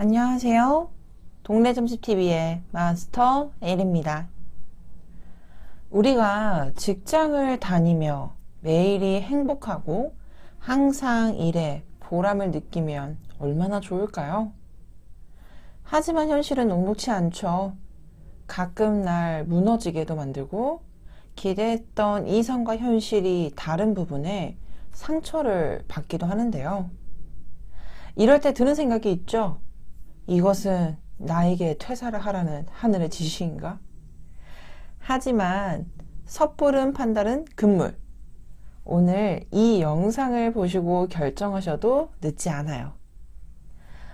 안녕하세요. 동네 점집TV의 마스터 L입니다. 우리가 직장을 다니며 매일이 행복하고 항상 일에 보람을 느끼면 얼마나 좋을까요? 하지만 현실은 녹록치 않죠. 가끔 날 무너지게도 만들고 기대했던 이성과 현실이 다른 부분에 상처를 받기도 하는데요. 이럴 때 드는 생각이 있죠. 이것은 나에게 퇴사를 하라는 하늘의 지시인가? 하지만 섣부른 판단은 금물. 오늘 이 영상을 보시고 결정하셔도 늦지 않아요.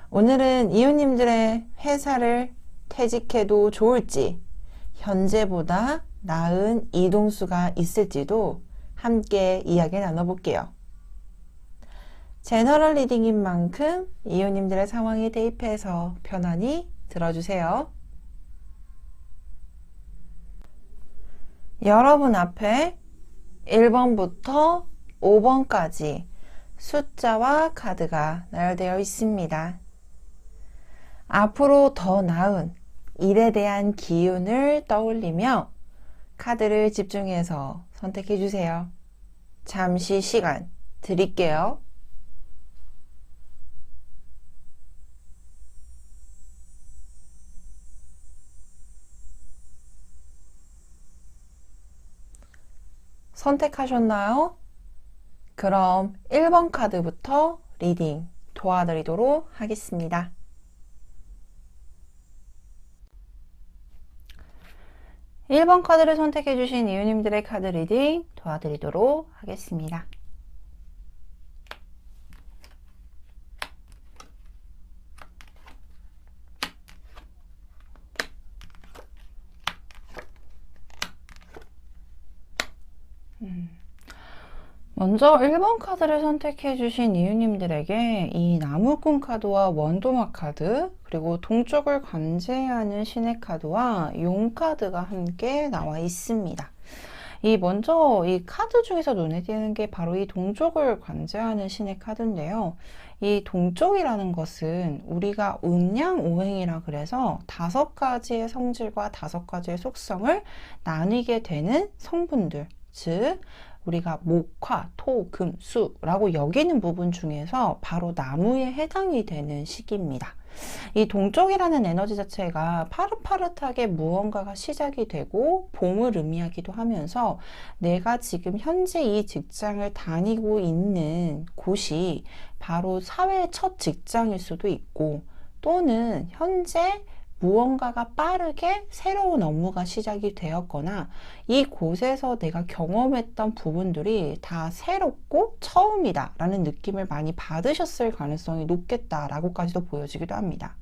오늘은 이웃님들의 회사를 퇴직해도 좋을지, 현재보다 나은 이동수가 있을지도 함께 이야기 나눠볼게요. 제너럴 리딩인 만큼 이웃님들의 상황에 대입해서 편안히 들어주세요. 여러분 앞에 1번부터 5번까지 숫자와 카드가 나열되어 있습니다. 앞으로 더 나은 일에 대한 기운을 떠올리며 카드를 집중해서 선택해 주세요. 잠시 시간 드릴게요. 선택하셨나요? 그럼 1번 카드부터 리딩 도와드리도록 하겠습니다. 1번 카드를 선택해주신 이웃님들의 카드 리딩 도와드리도록 하겠습니다. 먼저 1번 카드를 선택해 주신 이웃님들에게 이 나무꾼 카드와 원도막 카드, 그리고 동쪽을 관제하는 신의 카드와 용 카드가 함께 나와 있습니다. 먼저 이 카드 중에서 눈에 띄는 게 바로 이 동쪽을 관제하는 신의 카드인데요. 이 동쪽이라는 것은 우리가 음양오행이라 그래서 5가지의 성질과 5가지의 속성을 나뉘게 되는 성분들, 즉 우리가 목, 화, 토, 금, 수라고 여기는 부분 중에서 바로 나무에 해당이 되는 시기입니다. 이 동쪽이라는 에너지 자체가 파릇파릇하게 무언가가 시작이 되고 봄을 의미하기도 하면서 내가 지금 현재 이 직장을 다니고 있는 곳이 바로 사회의 첫 직장일 수도 있고, 또는 현재 무언가가 빠르게 새로운 업무가 시작이 되었거나 이곳에서 내가 경험했던 부분들이 다 새롭고 처음이다 라는 느낌을 많이 받으셨을 가능성이 높겠다라고까지도 보여지기도 합니다.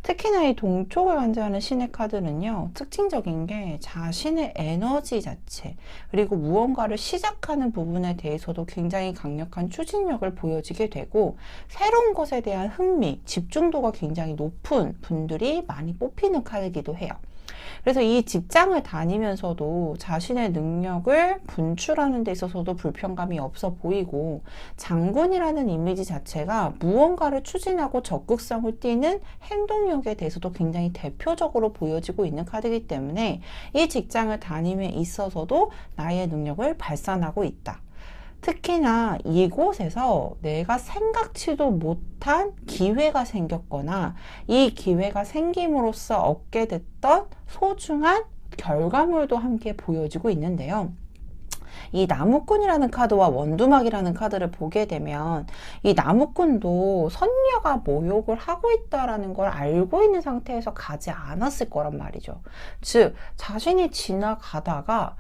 특히나 이 동쪽을 관제하는 신의 카드는요, 특징적인 게 자신의 에너지 자체, 그리고 무언가를 시작하는 부분에 대해서도 굉장히 강력한 추진력을 보여지게 되고, 새로운 것에 대한 흥미, 집중도가 굉장히 높은 분들이 많이 뽑히는 카드이기도 해요. 그래서 이 직장을 다니면서도 자신의 능력을 분출하는 데 있어서도 불편감이 없어 보이고, 장군이라는 이미지 자체가 무언가를 추진하고 적극성을 띠는 행동력에 대해서도 굉장히 대표적으로 보여지고 있는 카드이기 때문에 이 직장을 다님에 있어서도 나의 능력을 발산하고 있다. 특히나 이곳에서 내가 생각지도 못한 기회가 생겼거나 이 기회가 생김으로써 얻게 됐던 소중한 결과물도 함께 보여지고 있는데요. 이 나무꾼이라는 카드와 원두막이라는 카드를 보게 되면 이 나무꾼도 선녀가 모욕을 하고 있다라는 걸 알고 있는 상태에서 가지 않았을 거란 말이죠. 즉 자신이 지나가다가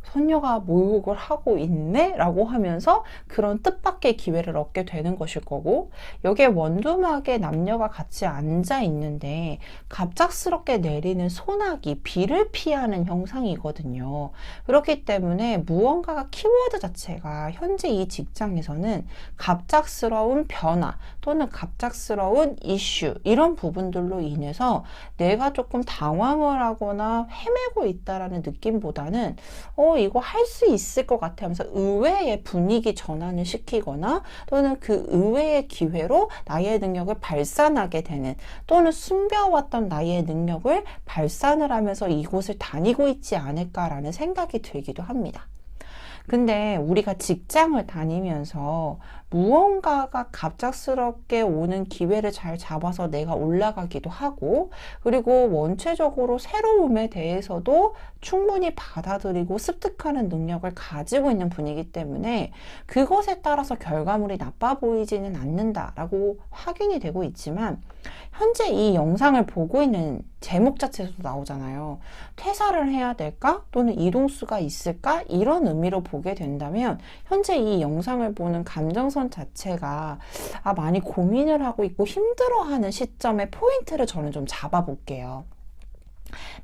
선녀가 모욕을 하고 있네? 라고 하면서 그런 뜻밖의 기회를 얻게 되는 것일 거고, 여기에 원두막에 남녀가 같이 앉아 있는데 갑작스럽게 내리는 소나기, 비를 피하는 형상이거든요. 그렇기 때문에 무언가가 키워드 자체가 현재 이 직장에서는 갑작스러운 변화 또는 갑작스러운 이슈, 이런 부분들로 인해서 내가 조금 당황을 하거나 헤매고 있다라는 느낌보다는 이거 할 수 있을 것 같아 하면서 의외의 분위기 전환을 시키거나 또는 그 의외의 기회로 나의 능력을 발산하게 되는, 또는 숨겨왔던 나의 능력을 발산을 하면서 이곳을 다니고 있지 않을까라는 생각이 들기도 합니다. 근데 우리가 직장을 다니면서 무언가가 갑작스럽게 오는 기회를 잘 잡아서 내가 올라가기도 하고, 그리고 원체적으로 새로움에 대해서도 충분히 받아들이고 습득하는 능력을 가지고 있는 분이기 때문에 그것에 따라서 결과물이 나빠 보이지는 않는다라고 확인이 되고 있지만, 현재 이 영상을 보고 있는 제목 자체에서도 나오잖아요. 퇴사를 해야 될까? 또는 이동수가 있을까? 이런 의미로 보게 된다면 현재 이 영상을 보는 감정선 자체가 많이 고민을 하고 있고 힘들어하는 시점의 포인트를 저는 좀 잡아볼게요.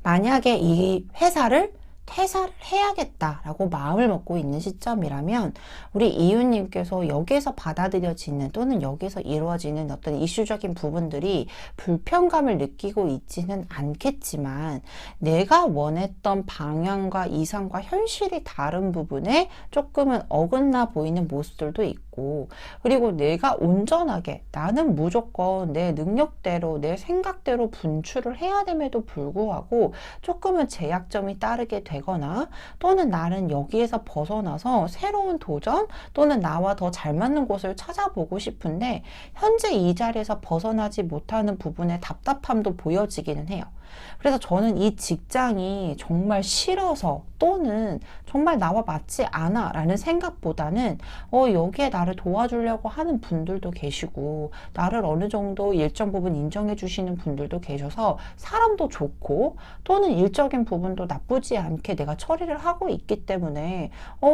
만약에 이 회사를 퇴사를 해야겠다라고 마음을 먹고 있는 시점이라면 우리 이유님께서 여기에서 받아들여지는 또는 여기에서 이루어지는 어떤 이슈적인 부분들이 불편감을 느끼고 있지는 않겠지만, 내가 원했던 방향과 이상과 현실이 다른 부분에 조금은 어긋나 보이는 모습들도 있고, 그리고 내가 온전하게 나는 무조건 내 능력대로 내 생각대로 분출을 해야 됨에도 불구하고 조금은 제약점이 따르게 되거나, 또는 나는 여기에서 벗어나서 새로운 도전 또는 나와 더 잘 맞는 곳을 찾아보고 싶은데 현재 이 자리에서 벗어나지 못하는 부분의 답답함도 보여지기는 해요. 그래서 저는 이 직장이 정말 싫어서 또는 정말 나와 맞지 않아 라는 생각보다는 여기에 나를 도와주려고 하는 분들도 계시고, 나를 어느 정도 일정 부분 인정해 주시는 분들도 계셔서 사람도 좋고, 또는 일적인 부분도 나쁘지 않게 내가 처리를 하고 있기 때문에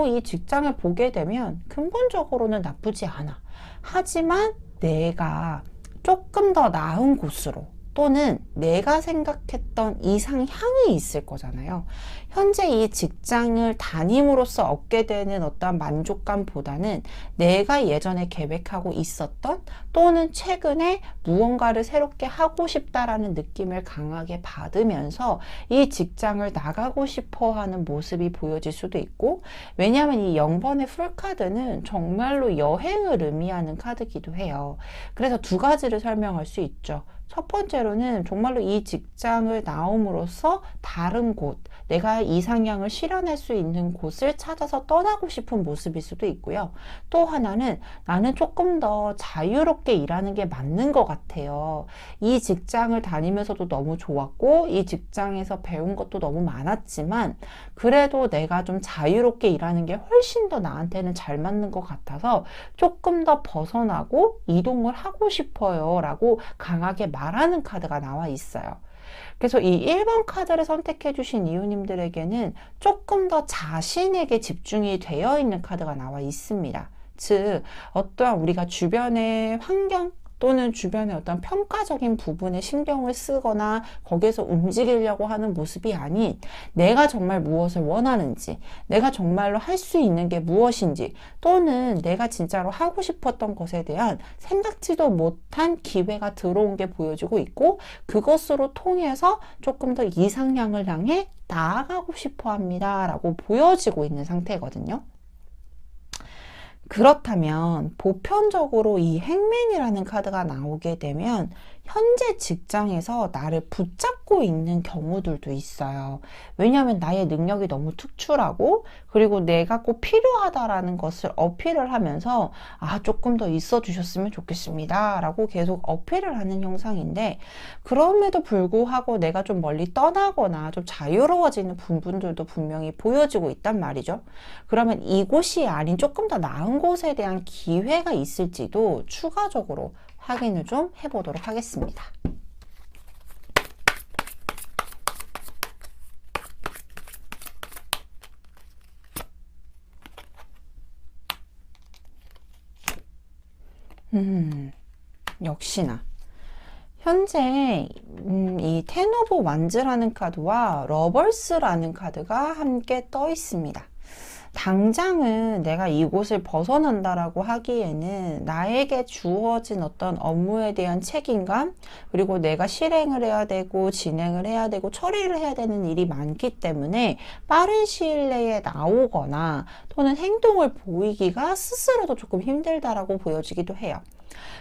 이 직장을 보게 되면 근본적으로는 나쁘지 않아. 하지만 내가 조금 더 나은 곳으로 또는 내가 생각했던 이상향이 있을 거잖아요. 현재 이 직장을 다님으로써 얻게 되는 어떤 만족감보다는 내가 예전에 계획하고 있었던 또는 최근에 무언가를 새롭게 하고 싶다라는 느낌을 강하게 받으면서 이 직장을 나가고 싶어 하는 모습이 보여질 수도 있고, 왜냐하면 이 0번의 풀카드는 정말로 여행을 의미하는 카드이기도 해요. 그래서 두 가지를 설명할 수 있죠. 첫 번째로는 정말로 이 직장을 나옴으로써 다른 곳, 내가 이상향을 실현할 수 있는 곳을 찾아서 떠나고 싶은 모습일 수도 있고요. 또 하나는 나는 조금 더 자유롭게 일하는 게 맞는 것 같아요. 이 직장을 다니면서도 너무 좋았고 이 직장에서 배운 것도 너무 많았지만 그래도 내가 좀 자유롭게 일하는 게 훨씬 더 나한테는 잘 맞는 것 같아서 조금 더 벗어나고 이동을 하고 싶어요 라고 강하게 말하는 카드가 나와 있어요. 그래서 이 1번 카드를 선택해 주신 이유님들에게는 조금 더 자신에게 집중이 되어 있는 카드가 나와 있습니다. 즉 어떠한 우리가 주변의 환경 또는 주변의 어떤 평가적인 부분에 신경을 쓰거나 거기에서 움직이려고 하는 모습이 아닌, 내가 정말 무엇을 원하는지, 내가 정말로 할 수 있는 게 무엇인지, 또는 내가 진짜로 하고 싶었던 것에 대한 생각지도 못한 기회가 들어온 게 보여지고 있고, 그것으로 통해서 조금 더 이상향을 향해 나아가고 싶어 합니다 라고 보여지고 있는 상태거든요. 그렇다면 보편적으로 이 행맨이라는 카드가 나오게 되면 현재 직장에서 나를 붙잡고 있는 경우들도 있어요. 왜냐하면 나의 능력이 너무 특출하고 그리고 내가 꼭 필요하다라는 것을 어필을 하면서 조금 더 있어 주셨으면 좋겠습니다 라고 계속 어필을 하는 형상인데, 그럼에도 불구하고 내가 좀 멀리 떠나거나 좀 자유로워지는 부분들도 분명히 보여지고 있단 말이죠. 그러면 이곳이 아닌 조금 더 나은 곳에 대한 기회가 있을지도 추가적으로 확인을 좀 해보도록 하겠습니다. 역시나 현재 이 텐 오브 완즈라는 카드와 러벌스라는 카드가 함께 떠 있습니다. 당장은 내가 이곳을 벗어난다라고 하기에는 나에게 주어진 어떤 업무에 대한 책임감, 그리고 내가 실행을 해야 되고 진행을 해야 되고 처리를 해야 되는 일이 많기 때문에 빠른 시일 내에 나오거나 또는 행동을 보이기가 스스로도 조금 힘들다라고 보여지기도 해요.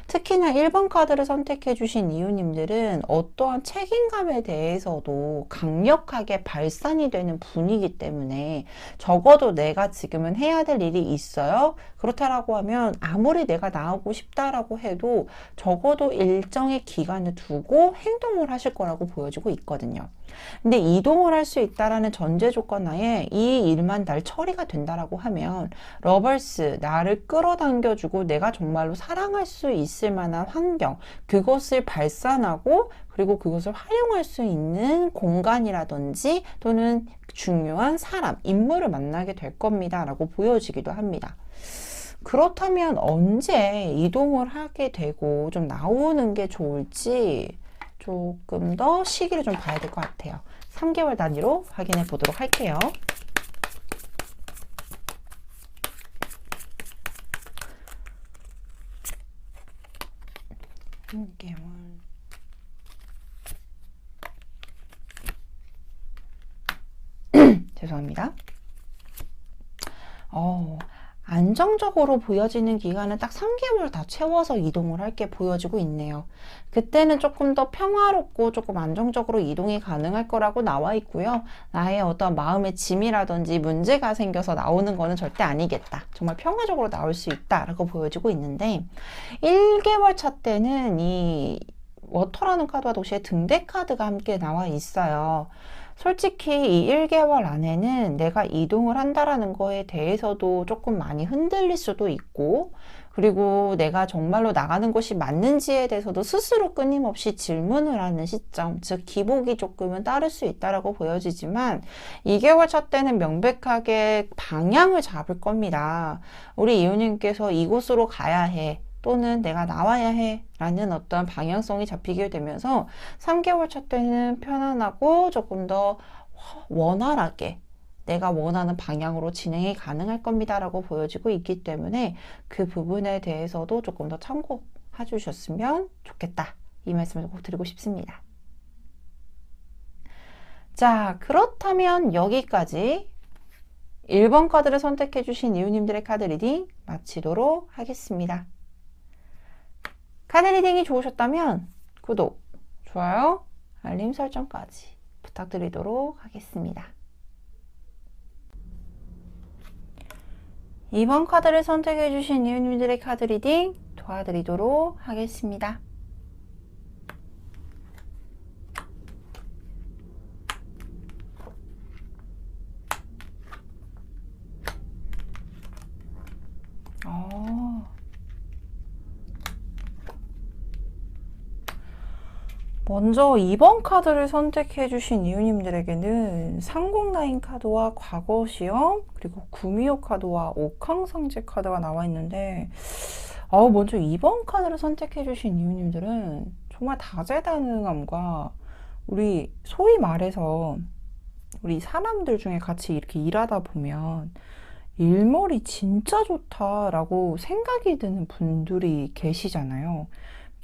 특히나 1번 카드를 선택해 주신 이유님들은 어떠한 책임감에 대해서도 강력하게 발산이 되는 분이기 때문에 적어도 내가 지금은 해야 될 일이 있어요. 그렇다라고 하면 아무리 내가 나오고 싶다라고 해도 적어도 일정의 기간을 두고 행동을 하실 거라고 보여지고 있거든요. 근데 이동을 할 수 있다라는 전제 조건 하에 이 일만 날 처리가 된다라고 하면 러벌스, 나를 끌어당겨주고 내가 정말로 사랑할 수 있을 만한 환경, 그것을 발산하고 그리고 그것을 활용할 수 있는 공간이라든지 또는 중요한 사람, 인물을 만나게 될 겁니다 라고 보여지기도 합니다. 그렇다면 언제 이동을 하게 되고 좀 나오는 게 좋을지 조금 더 시기를 좀 봐야 될 것 같아요. 3개월 단위로 확인해 보도록 할게요. 죄송합니다. 안정적으로 보여지는 기간은 딱 3개월 다 채워서 이동을 할 게 보여지고 있네요. 그때는 조금 더 평화롭고 조금 안정적으로 이동이 가능할 거라고 나와 있고요. 나의 어떤 마음의 짐이라든지 문제가 생겨서 나오는 거는 절대 아니겠다. 정말 평화적으로 나올 수 있다라고 보여지고 있는데 1개월 차 때는 이 워터라는 카드와 동시에 등대 카드가 함께 나와 있어요. 솔직히 이 1개월 안에는 내가 이동을 한다라는 거에 대해서도 조금 많이 흔들릴 수도 있고, 그리고 내가 정말로 나가는 곳이 맞는지에 대해서도 스스로 끊임없이 질문을 하는 시점, 즉 기복이 조금은 따를 수 있다라고 보여지지만 2개월 차 때는 명백하게 방향을 잡을 겁니다. 우리 이웃님께서 이곳으로 가야 해. 또는 내가 나와야 해 라는 어떤 방향성이 잡히게 되면서 3개월 차 때는 편안하고 조금 더 원활하게 내가 원하는 방향으로 진행이 가능할 겁니다 라고 보여지고 있기 때문에 그 부분에 대해서도 조금 더 참고해 주셨으면 좋겠다, 이 말씀을 꼭 드리고 싶습니다. 자, 그렇다면 여기까지 1번 카드를 선택해 주신 이웃님들의 카드 리딩 마치도록 하겠습니다. 카드 리딩이 좋으셨다면 구독, 좋아요, 알림 설정까지 부탁드리도록 하겠습니다. 2번 카드를 선택해 주신 이웃님들의 카드 리딩 도와드리도록 하겠습니다. 먼저 2번 카드를 선택해 주신 이웃님들에게는 상공라인 카드와 과거 시험, 그리고 구미호 카드와 옥황상제 카드가 나와 있는데, 먼저 2번 카드를 선택해 주신 이웃님들은 정말 다재다능함과 우리 소위 말해서 우리 사람들 중에 같이 이렇게 일하다 보면 일머리 진짜 좋다라고 생각이 드는 분들이 계시잖아요.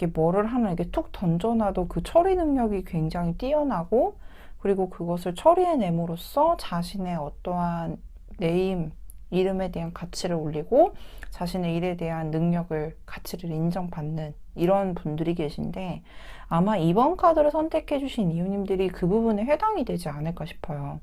이렇게 뭐를 하나 이렇게 툭 던져놔도 그 처리 능력이 굉장히 뛰어나고, 그리고 그것을 처리해냄으로써 자신의 어떠한 네임, 이름에 대한 가치를 올리고 자신의 일에 대한 능력을, 가치를 인정받는 이런 분들이 계신데, 아마 2번 카드를 선택해 주신 이웃님들이 그 부분에 해당이 되지 않을까 싶어요.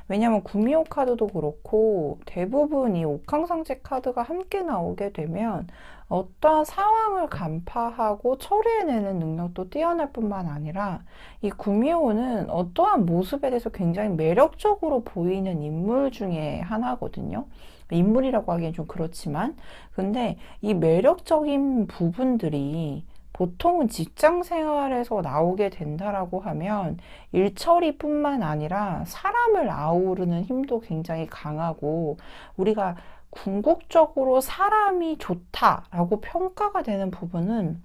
왜냐면 구미호 카드도 그렇고 대부분 이 옥황상제 카드가 함께 나오게 되면 어떠한 상황을 간파하고 처리해내는 능력도 뛰어날 뿐만 아니라 이 구미호는 어떠한 모습에 대해서 굉장히 매력적으로 보이는 인물 중에 하나거든요. 인물이라고 하기엔 좀 그렇지만, 근데 이 매력적인 부분들이 보통은 직장 생활에서 나오게 된다라고 하면 일처리뿐만 아니라 사람을 아우르는 힘도 굉장히 강하고, 우리가 궁극적으로 사람이 좋다라고 평가가 되는 부분은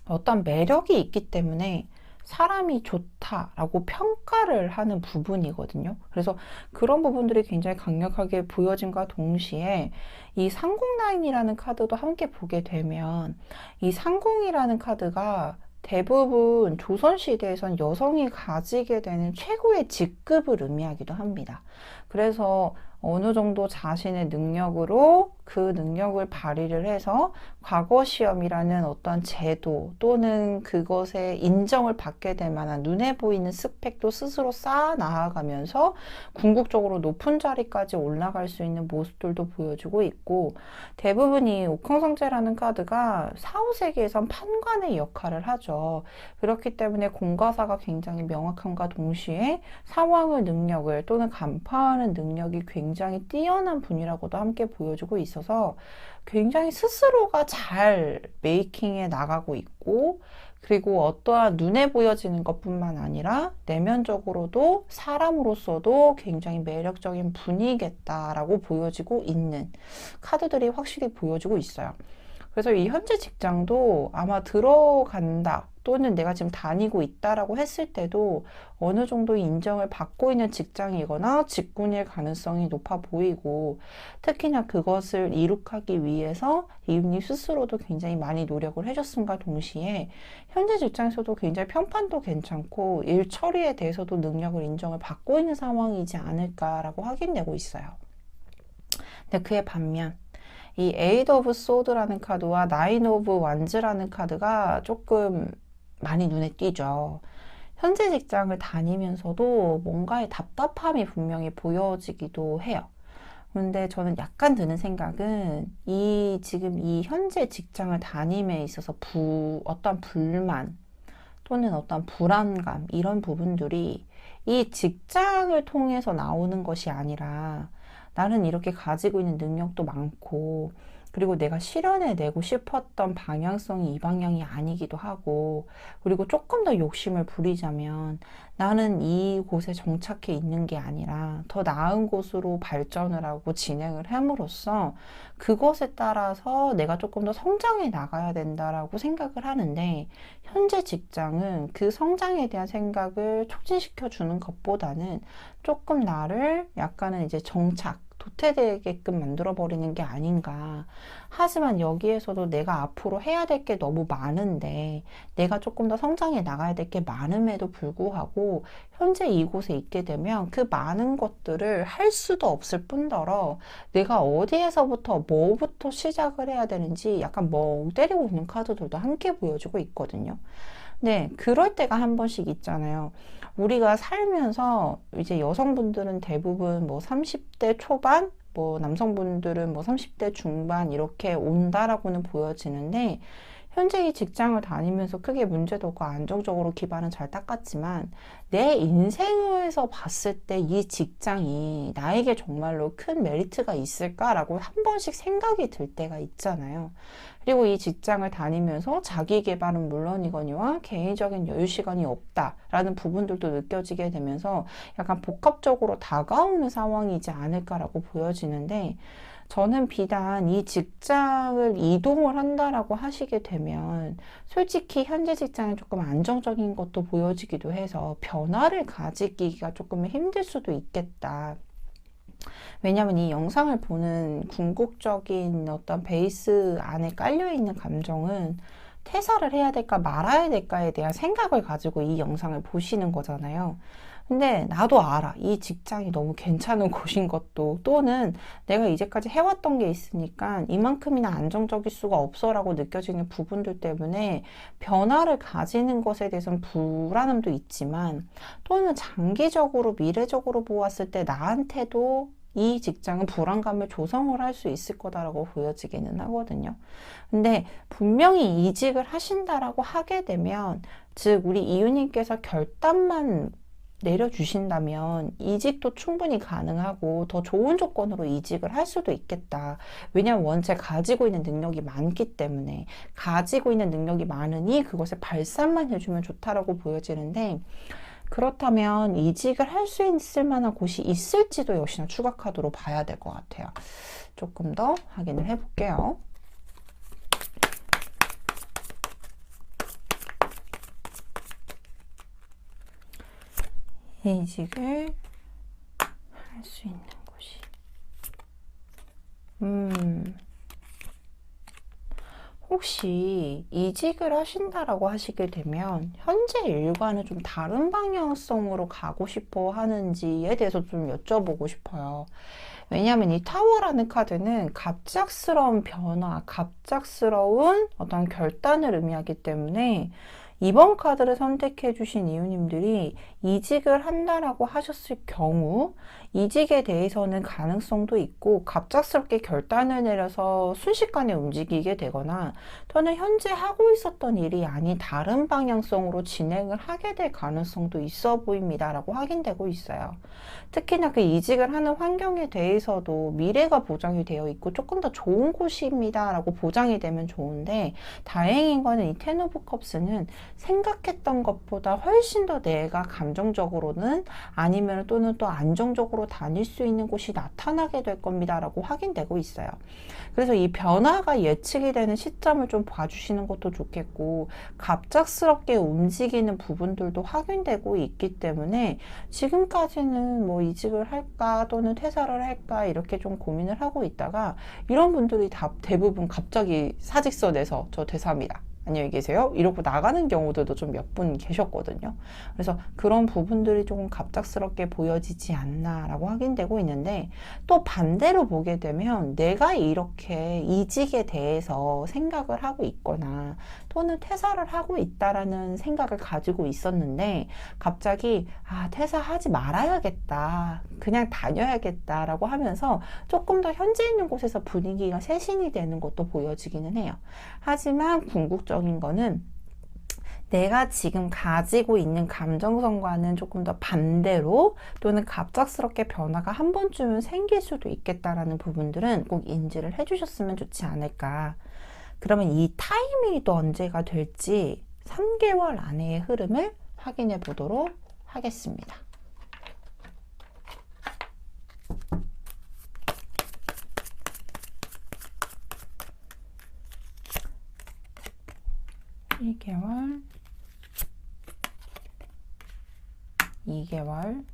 어떤 매력이 있기 때문에 사람이 좋다라고 평가를 하는 부분이거든요. 그래서 그런 부분들이 굉장히 강력하게 보여짐과 동시에 이 상궁라인이라는 카드도 함께 보게 되면 이 상궁이라는 카드가 대부분 조선시대에선 여성이 가지게 되는 최고의 직급을 의미하기도 합니다. 그래서 어느 정도 자신의 능력으로 그 능력을 발휘를 해서 과거 시험이라는 어떤 제도 또는 그것에 인정을 받게 될 만한 눈에 보이는 스펙도 스스로 쌓아 나아가면서 궁극적으로 높은 자리까지 올라갈 수 있는 모습들도 보여주고 있고, 대부분이 옥황상제라는 카드가 사후세계에선 판관의 역할을 하죠. 그렇기 때문에 공과사가 굉장히 명확함과 동시에 상황의 능력을 또는 간파하는 능력이 굉장히 뛰어난 분이라고도 함께 보여주고 있어서 굉장히 스스로가 잘 메이킹해 나가고 있고, 그리고 어떠한 눈에 보여지는 것뿐만 아니라 내면적으로도 사람으로서도 굉장히 매력적인 분이겠다라고 보여지고 있는 카드들이 확실히 보여지고 있어요. 그래서 이 현재 직장도 아마 들어간다 또는 내가 지금 다니고 있다라고 했을 때도 어느 정도 인정을 받고 있는 직장이거나 직군일 가능성이 높아 보이고, 특히나 그것을 이룩하기 위해서 이윤이 스스로도 굉장히 많이 노력을 해줬음과 동시에 현재 직장에서도 굉장히 평판도 괜찮고 일 처리에 대해서도 능력을 인정을 받고 있는 상황이지 않을까라고 확인되고 있어요. 근데 그에 반면 이 에이드 오브 소드라는 카드와 나인 오브 완즈라는 카드가 조금 많이 눈에 띄죠. 현재 직장을 다니면서도 뭔가의 답답함이 분명히 보여지기도 해요. 근데 저는 약간 드는 생각은 지금 이 현재 직장을 다님에 있어서 어떤 불만 또는 어떤 불안감, 이런 부분들이 이 직장을 통해서 나오는 것이 아니라 나는 이렇게 가지고 있는 능력도 많고, 그리고 내가 실현해내고 싶었던 방향성이 이 방향이 아니기도 하고, 그리고 조금 더 욕심을 부리자면 나는 이곳에 정착해 있는 게 아니라 더 나은 곳으로 발전을 하고 진행을 함으로써 그것에 따라서 내가 조금 더 성장해 나가야 된다라고 생각을 하는데, 현재 직장은 그 성장에 대한 생각을 촉진시켜 주는 것보다는 조금 나를 약간은 이제 도태되게끔 만들어버리는 게 아닌가. 하지만 여기에서도 내가 앞으로 해야 될 게 너무 많은데, 내가 조금 더 성장해 나가야 될 게 많음에도 불구하고 현재 이곳에 있게 되면 그 많은 것들을 할 수도 없을 뿐더러 내가 어디에서부터 뭐부터 시작을 해야 되는지 약간 멍 때리고 있는 카드들도 함께 보여주고 있거든요. 네, 그럴 때가 한 번씩 있잖아요. 우리가 살면서 이제 여성분들은 대부분 뭐 30대 초반, 뭐 남성분들은 뭐 30대 중반 이렇게 온다라고는 보여지는데, 현재 이 직장을 다니면서 크게 문제도 없고 안정적으로 기반은 잘 닦았지만 내 인생에서 봤을 때 이 직장이 나에게 정말로 큰 메리트가 있을까라고 한 번씩 생각이 들 때가 있잖아요. 그리고 이 직장을 다니면서 자기 개발은 물론이거니와 개인적인 여유 시간이 없다라는 부분들도 느껴지게 되면서 약간 복합적으로 다가오는 상황이지 않을까라고 보여지는데, 저는 비단 이 직장을 이동을 한다라고 하시게 되면 솔직히 현재 직장은 조금 안정적인 것도 보여지기도 해서 변화를 가지기가 조금 힘들 수도 있겠다. 왜냐하면 이 영상을 보는 궁극적인 어떤 베이스 안에 깔려있는 감정은 퇴사를 해야 될까 말아야 될까에 대한 생각을 가지고 이 영상을 보시는 거잖아요. 근데 나도 알아. 이 직장이 너무 괜찮은 곳인 것도, 또는 내가 이제까지 해왔던 게 있으니까 이만큼이나 안정적일 수가 없어라고 느껴지는 부분들 때문에 변화를 가지는 것에 대해서는 불안함도 있지만, 또는 장기적으로 미래적으로 보았을 때 나한테도 이 직장은 불안감을 조성을 할 수 있을 거다라고 보여지기는 하거든요. 근데 분명히 이직을 하신다라고 하게 되면, 즉 우리 이유님께서 결단만 내려주신다면 이직도 충분히 가능하고 더 좋은 조건으로 이직을 할 수도 있겠다. 왜냐하면 원체 가지고 있는 능력이 많기 때문에, 가지고 있는 능력이 많으니 그것을 발산만 해주면 좋다라고 보여지는데, 그렇다면 이직을 할 수 있을 만한 곳이 있을지도 역시나 추가 카드로 봐야 될 것 같아요. 조금 더 확인을 해볼게요. 이직을 할 수 있는 곳이. 혹시 이직을 하신다라고 하시게 되면 현재 일과는 좀 다른 방향성으로 가고 싶어 하는지에 대해서 좀 여쭤보고 싶어요. 왜냐하면 이 타워라는 카드는 갑작스러운 변화, 갑작스러운 어떤 결단을 의미하기 때문에 이번 카드를 선택해 주신 이유님들이 이직을 한다라고 하셨을 경우 이직에 대해서는 가능성도 있고 갑작스럽게 결단을 내려서 순식간에 움직이게 되거나 또는 현재 하고 있었던 일이 아닌 다른 방향성으로 진행을 하게 될 가능성도 있어 보입니다 라고 확인되고 있어요. 특히나 그 이직을 하는 환경에 대해서도 미래가 보장이 되어 있고 조금 더 좋은 곳입니다 라고 보장이 되면 좋은데, 다행인 거는 이 텐 오브 컵스는 생각했던 것보다 훨씬 더 내가 감정적으로는 아니면 또는 또 안정적으로 다닐 수 있는 곳이 나타나게 될 겁니다 라고 확인되고 있어요. 그래서 이 변화가 예측이 되는 시점을 좀 봐주시는 것도 좋겠고, 갑작스럽게 움직이는 부분들도 확인되고 있기 때문에 지금까지는 뭐 이직을 할까 또는 퇴사를 할까 이렇게 좀 고민을 하고 있다가 이런 분들이 다 대부분 갑자기 사직서내서 저 퇴사합니다, 안녕히 계세요 이러고 나가는 경우들도 좀 몇 분 계셨거든요. 그래서 그런 부분들이 조금 갑작스럽게 보여지지 않나 라고 확인되고 있는데, 또 반대로 보게 되면 내가 이렇게 이직에 대해서 생각을 하고 있거나 또는 퇴사를 하고 있다라는 생각을 가지고 있었는데 갑자기 퇴사하지 말아야겠다, 그냥 다녀야겠다 라고 하면서 조금 더 현재 있는 곳에서 분위기가 쇄신이 되는 것도 보여지기는 해요. 하지만 궁극적인 거는 내가 지금 가지고 있는 감정선과는 조금 더 반대로 또는 갑작스럽게 변화가 한 번쯤은 생길 수도 있겠다라는 부분들은 꼭 인지를 해주셨으면 좋지 않을까. 그러면 이 타이밍이 또 언제가 될지 3개월 안에의 흐름을 확인해 보도록 하겠습니다. 일 개월, 2개월,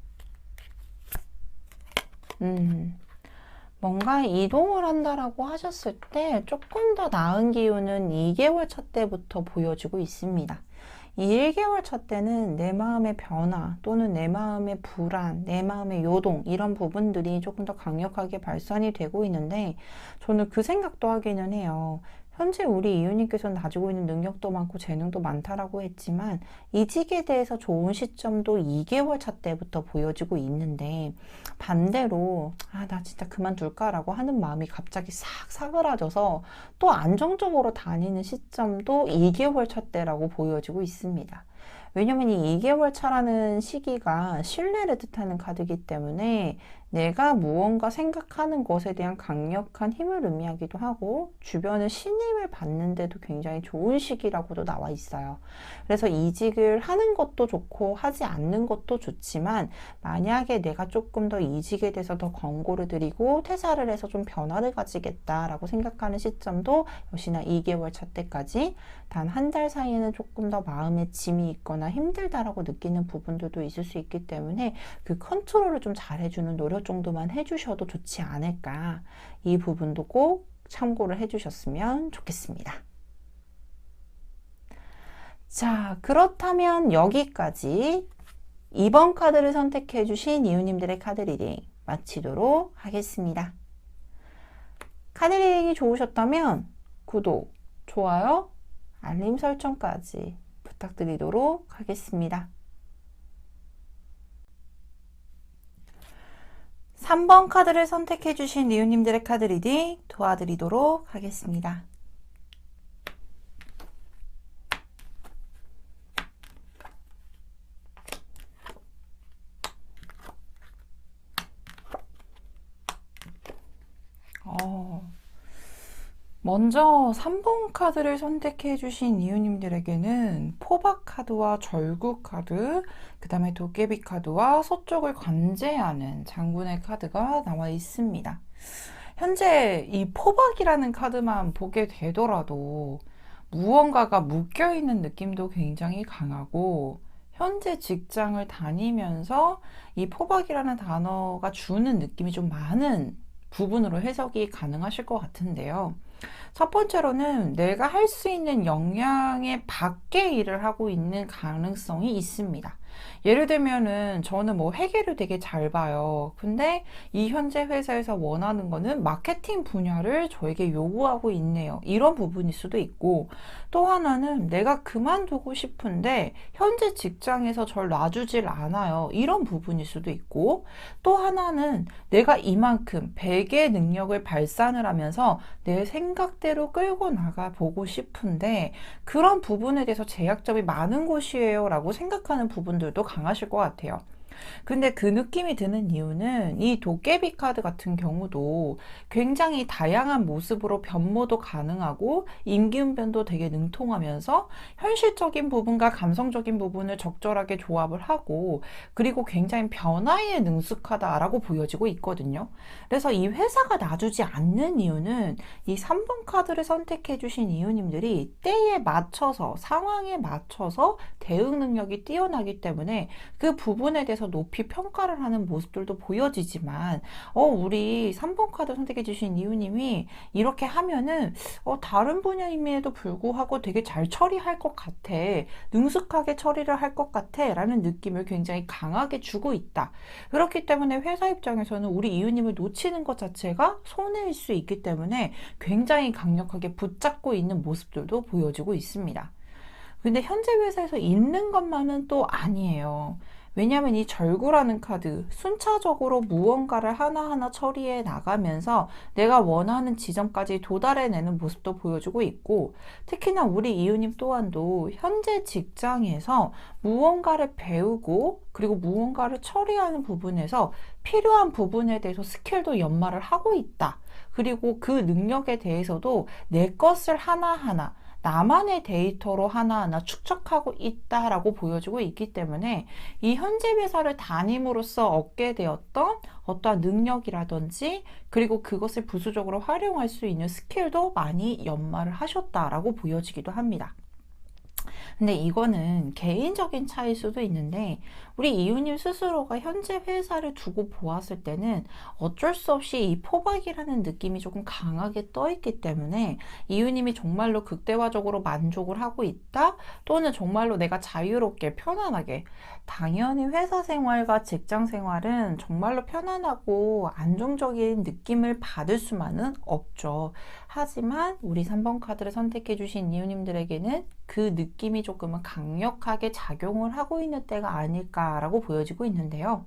뭔가 이동을 한다라고 하셨을 때 조금 더 나은 기운은 2개월 차 때부터 보여지고 있습니다. 이 1개월 차 때는 내 마음의 변화 또는 내 마음의 불안, 내 마음의 요동 이런 부분들이 조금 더 강력하게 발산이 되고 있는데, 저는 그 생각도 하기는 해요. 현재 우리 이유님께서는 가지고 있는 능력도 많고 재능도 많다라고 했지만 이직에 대해서 좋은 시점도 2개월 차 때부터 보여지고 있는데, 반대로 나 진짜 그만둘까라고 하는 마음이 갑자기 싹 사그라져서 또 안정적으로 다니는 시점도 2개월 차 때라고 보여지고 있습니다. 왜냐면 이 2개월 차라는 시기가 신뢰를 뜻하는 카드이기 때문에 내가 무언가 생각하는 것에 대한 강력한 힘을 의미하기도 하고 주변의 신임을 받는데도 굉장히 좋은 시기라고도 나와 있어요. 그래서 이직을 하는 것도 좋고 하지 않는 것도 좋지만, 만약에 내가 조금 더 이직에 대해서 더 권고를 드리고 퇴사를 해서 좀 변화를 가지겠다라고 생각하는 시점도 역시나 2개월 차 때까지, 단 한 달 사이에는 조금 더 마음에 짐이 있거나 힘들다라고 느끼는 부분들도 있을 수 있기 때문에 그 컨트롤을 좀 잘해주는 노력 정도만 해주셔도 좋지 않을까, 이 부분도 꼭 참고를 해주셨으면 좋겠습니다. 자, 그렇다면 여기까지 2번 카드를 선택해 주신 이유님들의 카드 리딩 마치도록 하겠습니다. 카드 리딩이 좋으셨다면 구독, 좋아요, 알림 설정까지 부탁드리도록 하겠습니다. 3번 카드를 선택해 주신 리우님들의 카드 리딩 도와드리도록 하겠습니다. 먼저 3번 카드를 선택해 주신 이유님들에게는 포박 카드와 절구 카드, 그 다음에 도깨비 카드와 서쪽을 관제하는 장군의 카드가 나와 있습니다. 현재 이 포박이라는 카드만 보게 되더라도 무언가가 묶여있는 느낌도 굉장히 강하고, 현재 직장을 다니면서 이 포박이라는 단어가 주는 느낌이 좀 많은 부분으로 해석이 가능하실 것 같은데요. 첫 번째로는 내가 할 수 있는 역량의 밖의 일을 하고 있는 가능성이 있습니다. 예를 들면은 저는 뭐 회계를 되게 잘 봐요. 근데 이 현재 회사에서 원하는 거는 마케팅 분야를 저에게 요구하고 있네요. 이런 부분일 수도 있고, 또 하나는 내가 그만두고 싶은데 현재 직장에서 절 놔주질 않아요. 이런 부분일 수도 있고, 또 하나는 내가 이만큼 100의 능력을 발산을 하면서 내 생각대로 끌고 나가 보고 싶은데 그런 부분에 대해서 제약점이 많은 곳이에요 라고 생각하는 부분들도 강하실 것 같아요. 근데 그 느낌이 드는 이유는 이 도깨비 카드 같은 경우도 굉장히 다양한 모습으로 변모도 가능하고 임기응변도 되게 능통하면서 현실적인 부분과 감성적인 부분을 적절하게 조합을 하고, 그리고 굉장히 변화에 능숙하다라고 보여지고 있거든요. 그래서 이 회사가 놔주지 않는 이유는 이 3번 카드를 선택해 주신 이유님들이 때에 맞춰서, 상황에 맞춰서 대응 능력이 뛰어나기 때문에 그 부분에 대해서 높이 평가를 하는 모습들도 보여지지만, 우리 3번 카드 선택해 주신 이유님이 이렇게 하면은 다른 분야임에도 불구하고 되게 잘 처리할 것 같아, 능숙하게 처리를 할 것 같아 라는 느낌을 굉장히 강하게 주고 있다. 그렇기 때문에 회사 입장에서는 우리 이유님을 놓치는 것 자체가 손해일 수 있기 때문에 굉장히 강력하게 붙잡고 있는 모습들도 보여지고 있습니다. 근데 현재 회사에서 있는 것만은 또 아니에요. 왜냐하면 이 절구라는 카드, 순차적으로 무언가를 하나하나 처리해 나가면서 내가 원하는 지점까지 도달해내는 모습도 보여주고 있고, 특히나 우리 이유님 또한도 현재 직장에서 무언가를 배우고 그리고 무언가를 처리하는 부분에서 필요한 부분에 대해서 스킬도 연마를 하고 있다. 그리고 그 능력에 대해서도 내 것을 하나하나 나만의 데이터로 하나하나 축적하고 있다라고 보여주고 있기 때문에 이 현재 회사를 다님으로써 얻게 되었던 어떠한 능력이라든지, 그리고 그것을 부수적으로 활용할 수 있는 스킬도 많이 연마를 하셨다라고 보여지기도 합니다. 근데 이거는 개인적인 차이일 수도 있는데, 우리 이유님 스스로가 현재 회사를 두고 보았을 때는 어쩔 수 없이 이 포박이라는 느낌이 조금 강하게 떠있기 때문에 이유님이 정말로 극대화적으로 만족을 하고 있다, 또는 정말로 내가 자유롭게 편안하게, 당연히 회사 생활과 직장 생활은 정말로 편안하고 안정적인 느낌을 받을 수만은 없죠. 하지만 우리 3번 카드를 선택해 주신 이유님들에게는 그 느낌이 조금은 강력하게 작용을 하고 있는 때가 아닐까라고 보여지고 있는데요.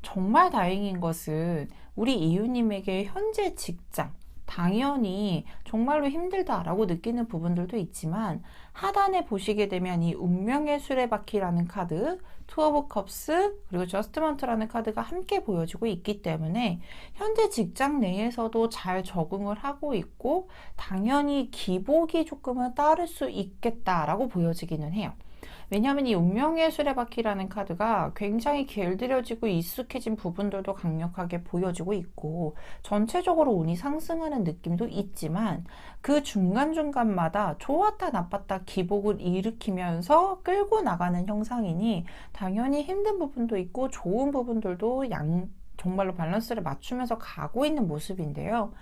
정말 다행인 것은 우리 이유님에게 현재 직장, 당연히 정말로 힘들다라고 느끼는 부분들도 있지만, 하단에 보시게 되면 이 운명의 수레바퀴라는 카드, 투 오브 컵스, 그리고 저스트먼트라는 카드가 함께 보여지고 있기 때문에 현재 직장 내에서도 잘 적응을 하고 있고, 당연히 기복이 조금은 따를 수 있겠다라고 보여지기는 해요. 왜냐하면 이 운명의 수레바퀴라는 카드가 굉장히 길들여지고 익숙해진 부분들도 강력하게 보여지고 있고, 전체적으로 운이 상승하는 느낌도 있지만 그 중간중간마다 좋았다 나빴다 기복을 일으키면서 끌고 나가는 형상이니 당연히 힘든 부분도 있고 좋은 부분들도 정말로 밸런스를 맞추면서 가고 있는 모습인데요.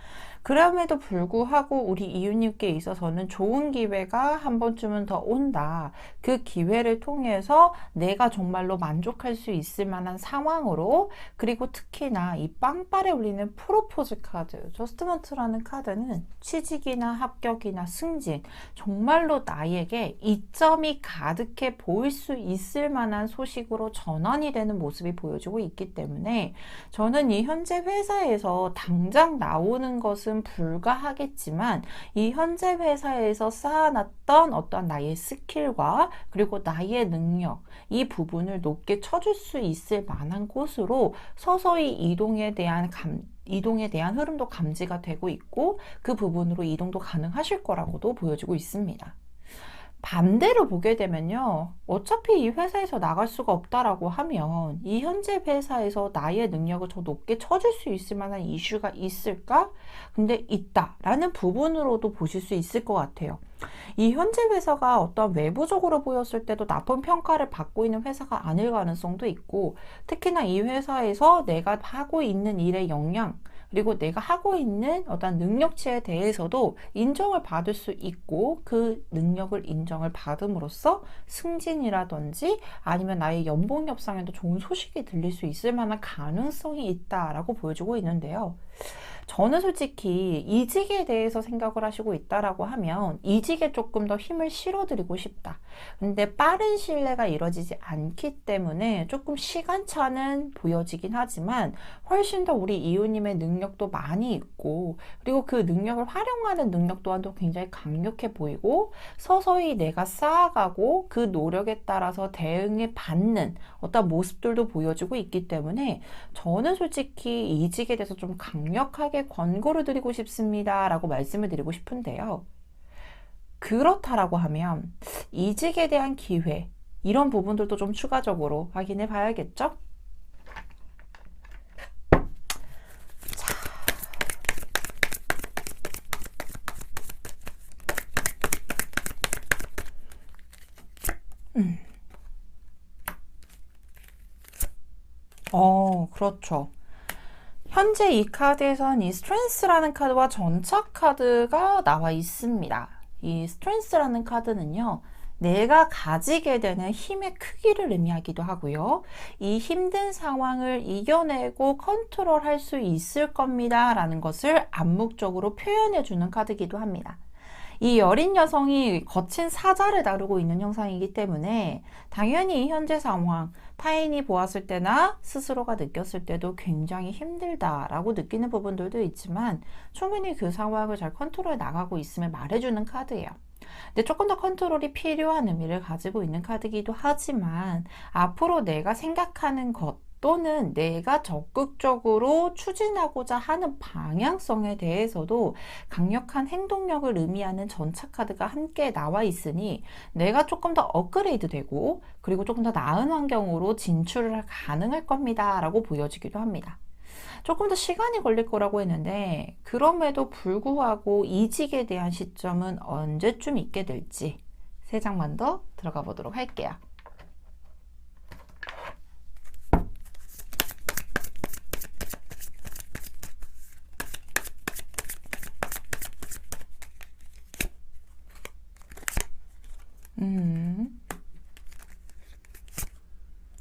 그럼에도 불구하고 우리 이유님께 있어서는 좋은 기회가 한 번쯤은 더 온다. 그 기회를 통해서 내가 정말로 만족할 수 있을 만한 상황으로, 그리고 특히나 이 빵빠레 울리는 프로포즈 카드, 저스트먼트라는 카드는 취직이나 합격이나 승진, 정말로 나에게 이점이 가득해 보일 수 있을 만한 소식으로 전환이 되는 모습이 보여지고 있기 때문에, 저는 이 현재 회사에서 당장 나오는 것은 불가하겠지만 이 현재 회사에서 쌓아놨던 어떤 나의 스킬과 그리고 나의 능력, 이 부분을 높게 쳐줄 수 있을 만한 곳으로 서서히 이동에 대한 흐름도 감지가 되고 있고, 그 부분으로 이동도 가능하실 거라고도 보여지고 있습니다. 반대로 보게 되면요. 어차피 이 회사에서 나갈 수가 없다라고 하면 이 현재 회사에서 나의 능력을 더 높게 쳐줄 수 있을 만한 이슈가 있을까? 근데 있다라는 부분으로도 보실 수 있을 것 같아요. 이 현재 회사가 어떤 외부적으로 보였을 때도 나쁜 평가를 받고 있는 회사가 아닐 가능성도 있고, 특히나 이 회사에서 내가 하고 있는 일의 역량, 그리고 내가 하고 있는 어떤 능력치에 대해서도 인정을 받을 수 있고, 그 능력을 인정을 받음으로써 승진이라든지 아니면 나의 연봉 협상에도 좋은 소식이 들릴 수 있을 만한 가능성이 있다라고 보여주고 있는데요. 저는 솔직히 이직에 대해서 생각을 하시고 있다라고 하면 이직에 조금 더 힘을 실어드리고 싶다. 근데 빠른 신뢰가 이루어지지 않기 때문에 조금 시간차는 보여지긴 하지만 훨씬 더 우리 이웃님의 능력도 많이 있고, 그리고 그 능력을 활용하는 능력 또한도 굉장히 강력해 보이고, 서서히 내가 쌓아가고 그 노력에 따라서 대응에 받는 어떤 모습들도 보여주고 있기 때문에 저는 솔직히 이직에 대해서 좀 강력하게 권고를 드리고 싶습니다 라고 말씀을 드리고 싶은데요. 그렇다라고 하면 이직에 대한 기회, 이런 부분들도 좀 추가적으로 확인해 봐야겠죠? 그렇죠. 현재 이 카드에선 이 스트렝스라는 카드와 전차 카드가 나와 있습니다. 이 스트렝스라는 카드는요, 내가 가지게 되는 힘의 크기를 의미하기도 하고요. 이 힘든 상황을 이겨내고 컨트롤할 수 있을 겁니다 라는 것을 암묵적으로 표현해 주는 카드이기도 합니다. 이 여린 여성이 거친 사자를 다루고 있는 형상이기 때문에 당연히 이 현재 상황, 타인이 보았을 때나 스스로가 느꼈을 때도 굉장히 힘들다라고 느끼는 부분들도 있지만 충분히 그 상황을 잘 컨트롤해 나가고 있음을 말해주는 카드예요. 근데 조금 더 컨트롤이 필요한 의미를 가지고 있는 카드이기도 하지만 앞으로 내가 생각하는 것 또는 내가 적극적으로 추진하고자 하는 방향성에 대해서도 강력한 행동력을 의미하는 전차 카드가 함께 나와 있으니 내가 조금 더 업그레이드 되고, 그리고 조금 더 나은 환경으로 진출을 가능할 겁니다 라고 보여지기도 합니다. 조금 더 시간이 걸릴 거라고 했는데 그럼에도 불구하고 이직에 대한 시점은 언제쯤 있게 될지 3장만 더 들어가 보도록 할게요.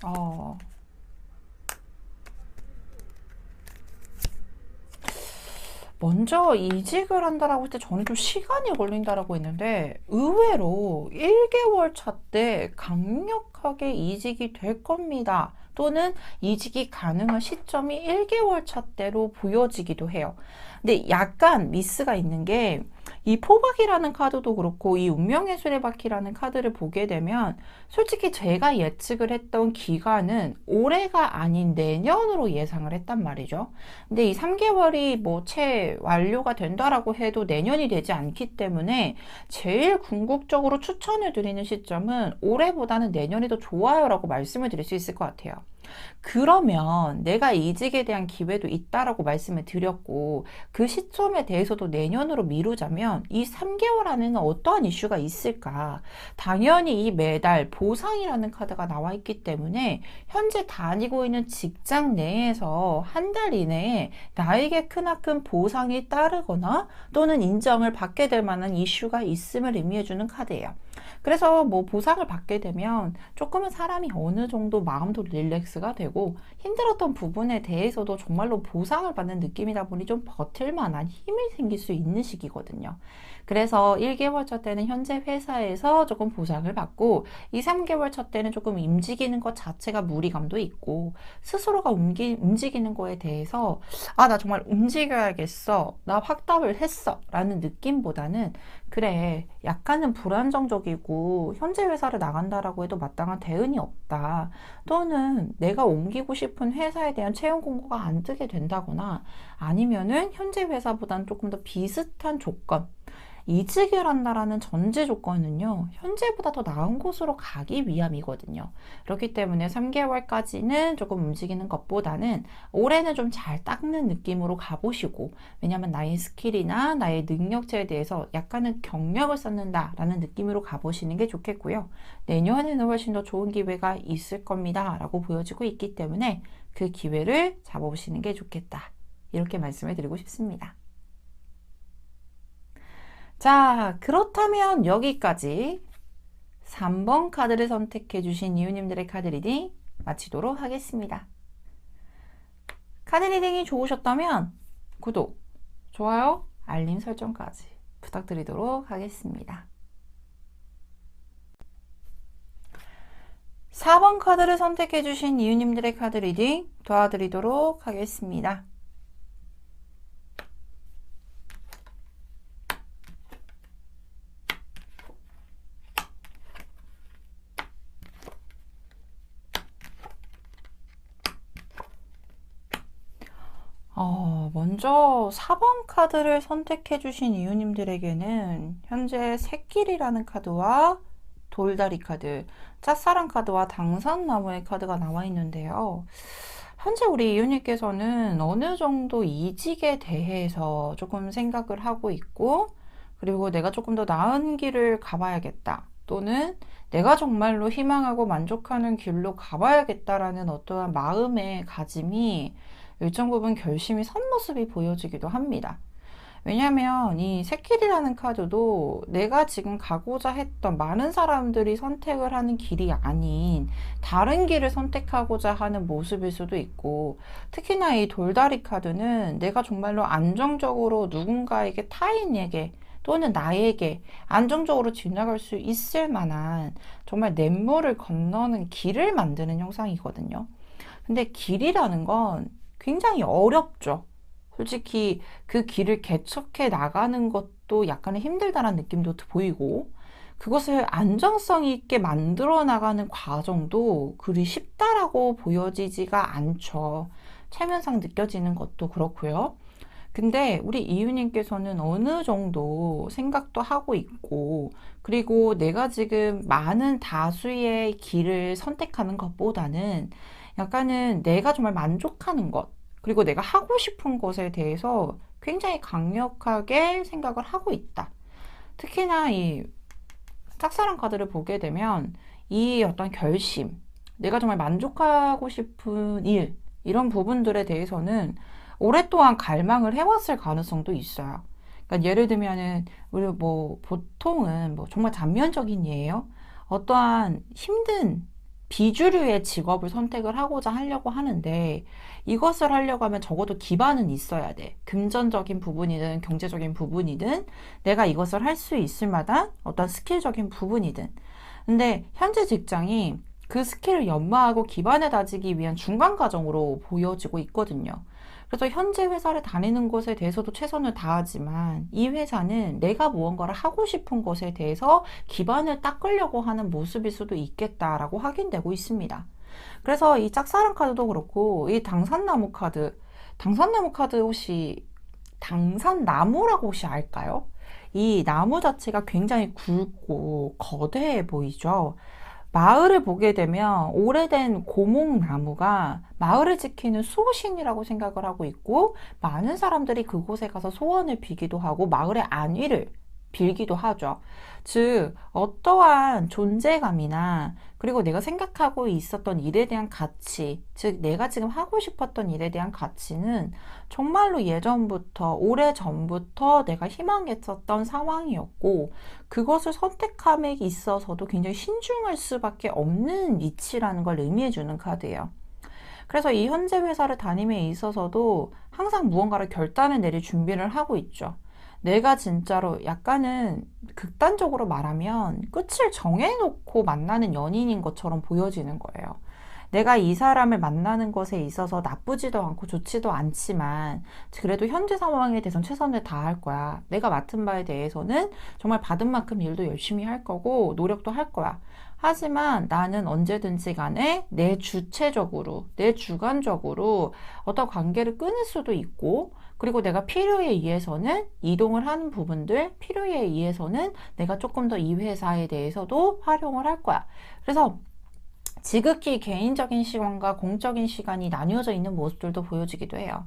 어, 먼저 이직을 한다라고 할 때 저는 좀 시간이 걸린다라고 했는데 의외로 1개월 차 때 강력하게 이직이 될 겁니다. 또는 이직이 가능한 시점이 1개월 차 때로 보여지기도 해요. 근데 약간 미스가 있는 게 이 포박이라는 카드도 그렇고 이 운명의 수레바퀴라는 카드를 보게 되면 솔직히 제가 예측을 했던 기간은 올해가 아닌 내년으로 예상을 했단 말이죠. 근데 이 3개월이 뭐 채 완료가 된다라고 해도 내년이 되지 않기 때문에 제일 궁극적으로 추천을 드리는 시점은 올해보다는 내년이 더 좋아요 라고 말씀을 드릴 수 있을 것 같아요. 그러면 내가 이직에 대한 기회도 있다라고 말씀을 드렸고, 그 시점에 대해서도 내년으로 미루자면 이 3개월 안에는 어떠한 이슈가 있을까? 당연히 이 매달 보상이라는 카드가 나와 있기 때문에 현재 다니고 있는 직장 내에서 한 달 이내에 나에게 크나큰 보상이 따르거나 또는 인정을 받게 될 만한 이슈가 있음을 의미해주는 카드예요. 그래서 뭐 보상을 받게 되면 조금은 사람이 어느 정도 마음도 릴렉스가 되고 힘들었던 부분에 대해서도 정말로 보상을 받는 느낌이다 보니 좀 버틸 만한 힘이 생길 수 있는 시기거든요. 그래서 1개월 차 때는 현재 회사에서 조금 보상을 받고 2, 3개월 차 때는 조금 움직이는 것 자체가 무리감도 있고 스스로가 움직이는 거에 대해서 나 정말 움직여야겠어, 나 확답을 했어 라는 느낌보다는 그래, 약간은 불안정적이고 현재 회사를 나간다라고 해도 마땅한 대응이 없다, 또는 내가 옮기고 싶은 회사에 대한 채용 공고가 안 뜨게 된다거나 아니면은 현재 회사보다는 조금 더 비슷한 조건, 이직을 한다라는 전제 조건은요, 현재보다 더 나은 곳으로 가기 위함이거든요. 그렇기 때문에 3개월까지는 조금 움직이는 것보다는 올해는 좀 잘 닦는 느낌으로 가보시고, 왜냐면 나의 스킬이나 나의 능력치에 대해서 약간은 경력을 쌓는다라는 느낌으로 가보시는 게 좋겠고요. 내년에는 훨씬 더 좋은 기회가 있을 겁니다 라고 보여지고 있기 때문에 그 기회를 잡아보시는 게 좋겠다. 이렇게 말씀을 드리고 싶습니다. 자, 그렇다면 여기까지 3번 카드를 선택해 주신 이유님들의 카드 리딩 마치도록 하겠습니다. 카드 리딩이 좋으셨다면 구독, 좋아요, 알림 설정까지 부탁드리도록 하겠습니다. 4번 카드를 선택해 주신 이유님들의 카드 리딩 도와드리도록 하겠습니다. 먼저 4번 카드를 선택해 주신 이유님들에게는 현재 새길이라는 카드와 돌다리 카드, 짝사랑 카드와 당산나무의 카드가 나와 있는데요. 현재 우리 이유님께서는 어느 정도 이직에 대해서 조금 생각을 하고 있고, 그리고 내가 조금 더 나은 길을 가봐야겠다, 또는 내가 정말로 희망하고 만족하는 길로 가봐야겠다라는 어떠한 마음의 가짐이 일정 부분 결심이 선 모습이 보여지기도 합니다. 왜냐면 이 새길이라는 카드도 내가 지금 가고자 했던 많은 사람들이 선택을 하는 길이 아닌 다른 길을 선택하고자 하는 모습일 수도 있고, 특히나 이 돌다리 카드는 내가 정말로 안정적으로 누군가에게, 타인에게 또는 나에게 안정적으로 지나갈 수 있을 만한 정말 냇물을 건너는 길을 만드는 형상이거든요. 근데 길이라는 건 굉장히 어렵죠. 솔직히 그 길을 개척해 나가는 것도 약간의 힘들다는 느낌도 보이고, 그것을 안정성 있게 만들어 나가는 과정도 그리 쉽다라고 보여지지가 않죠. 체면상 느껴지는 것도 그렇고요. 근데 우리 이유님께서는 어느 정도 생각도 하고 있고, 그리고 내가 지금 많은 다수의 길을 선택하는 것보다는 약간은 내가 정말 만족하는 것, 그리고 내가 하고 싶은 것에 대해서 굉장히 강력하게 생각을 하고 있다. 특히나 이 짝사랑 카드를 보게 되면 이 어떤 결심, 내가 정말 만족하고 싶은 일, 이런 부분들에 대해서는 오랫동안 갈망을 해왔을 가능성도 있어요. 그러니까 예를 들면은 우리 보통은 정말 단면적인 예예요. 어떠한 힘든 비주류의 직업을 선택을 하고자 하려고 하는데, 이것을 하려고 하면 적어도 기반은 있어야 돼. 금전적인 부분이든 경제적인 부분이든 내가 이것을 할 수 있을 만한 어떤 스킬적인 부분이든. 근데 현재 직장이 그 스킬을 연마하고 기반을 다지기 위한 중간 과정으로 보여지고 있거든요. 그래서 현재 회사를 다니는 것에 대해서도 최선을 다하지만, 이 회사는 내가 무언가를 하고 싶은 것에 대해서 기반을 닦으려고 하는 모습일 수도 있겠다라고 확인되고 있습니다. 그래서 이 짝사랑 카드도 그렇고, 이 당산나무 카드 혹시 당산나무라고 혹시 알까요? 이 나무 자체가 굉장히 굵고 거대해 보이죠. 마을을 보게 되면 오래된 고목나무가 마을을 지키는 수호신이라고 생각을 하고 있고, 많은 사람들이 그곳에 가서 소원을 빌기도 하고 마을의 안위를 빌기도 하죠. 즉, 어떠한 존재감이나 그리고 내가 생각하고 있었던 일에 대한 가치, 즉 내가 지금 하고 싶었던 일에 대한 가치는 정말로 예전부터, 오래전부터 내가 희망했었던 상황이었고, 그것을 선택함에 있어서도 굉장히 신중할 수밖에 없는 위치라는 걸 의미해주는 카드예요. 그래서 이 현재 회사를 다님에 있어서도 항상 무언가를 결단을 내릴 준비를 하고 있죠. 내가 진짜로 약간은 극단적으로 말하면 끝을 정해놓고 만나는 연인인 것처럼 보여지는 거예요. 내가 이 사람을 만나는 것에 있어서 나쁘지도 않고 좋지도 않지만 그래도 현재 상황에 대해서는 최선을 다할 거야. 내가 맡은 바에 대해서는 정말 받은 만큼 일도 열심히 할 거고 노력도 할 거야. 하지만 나는 언제든지 간에 내 주체적으로, 내 주관적으로 어떤 관계를 끊을 수도 있고, 그리고 내가 필요에 의해서는 이동을 하는 부분들, 필요에 의해서는 내가 조금 더 이 회사에 대해서도 활용을 할 거야. 그래서 지극히 개인적인 시간과 공적인 시간이 나뉘어져 있는 모습들도 보여지기도 해요.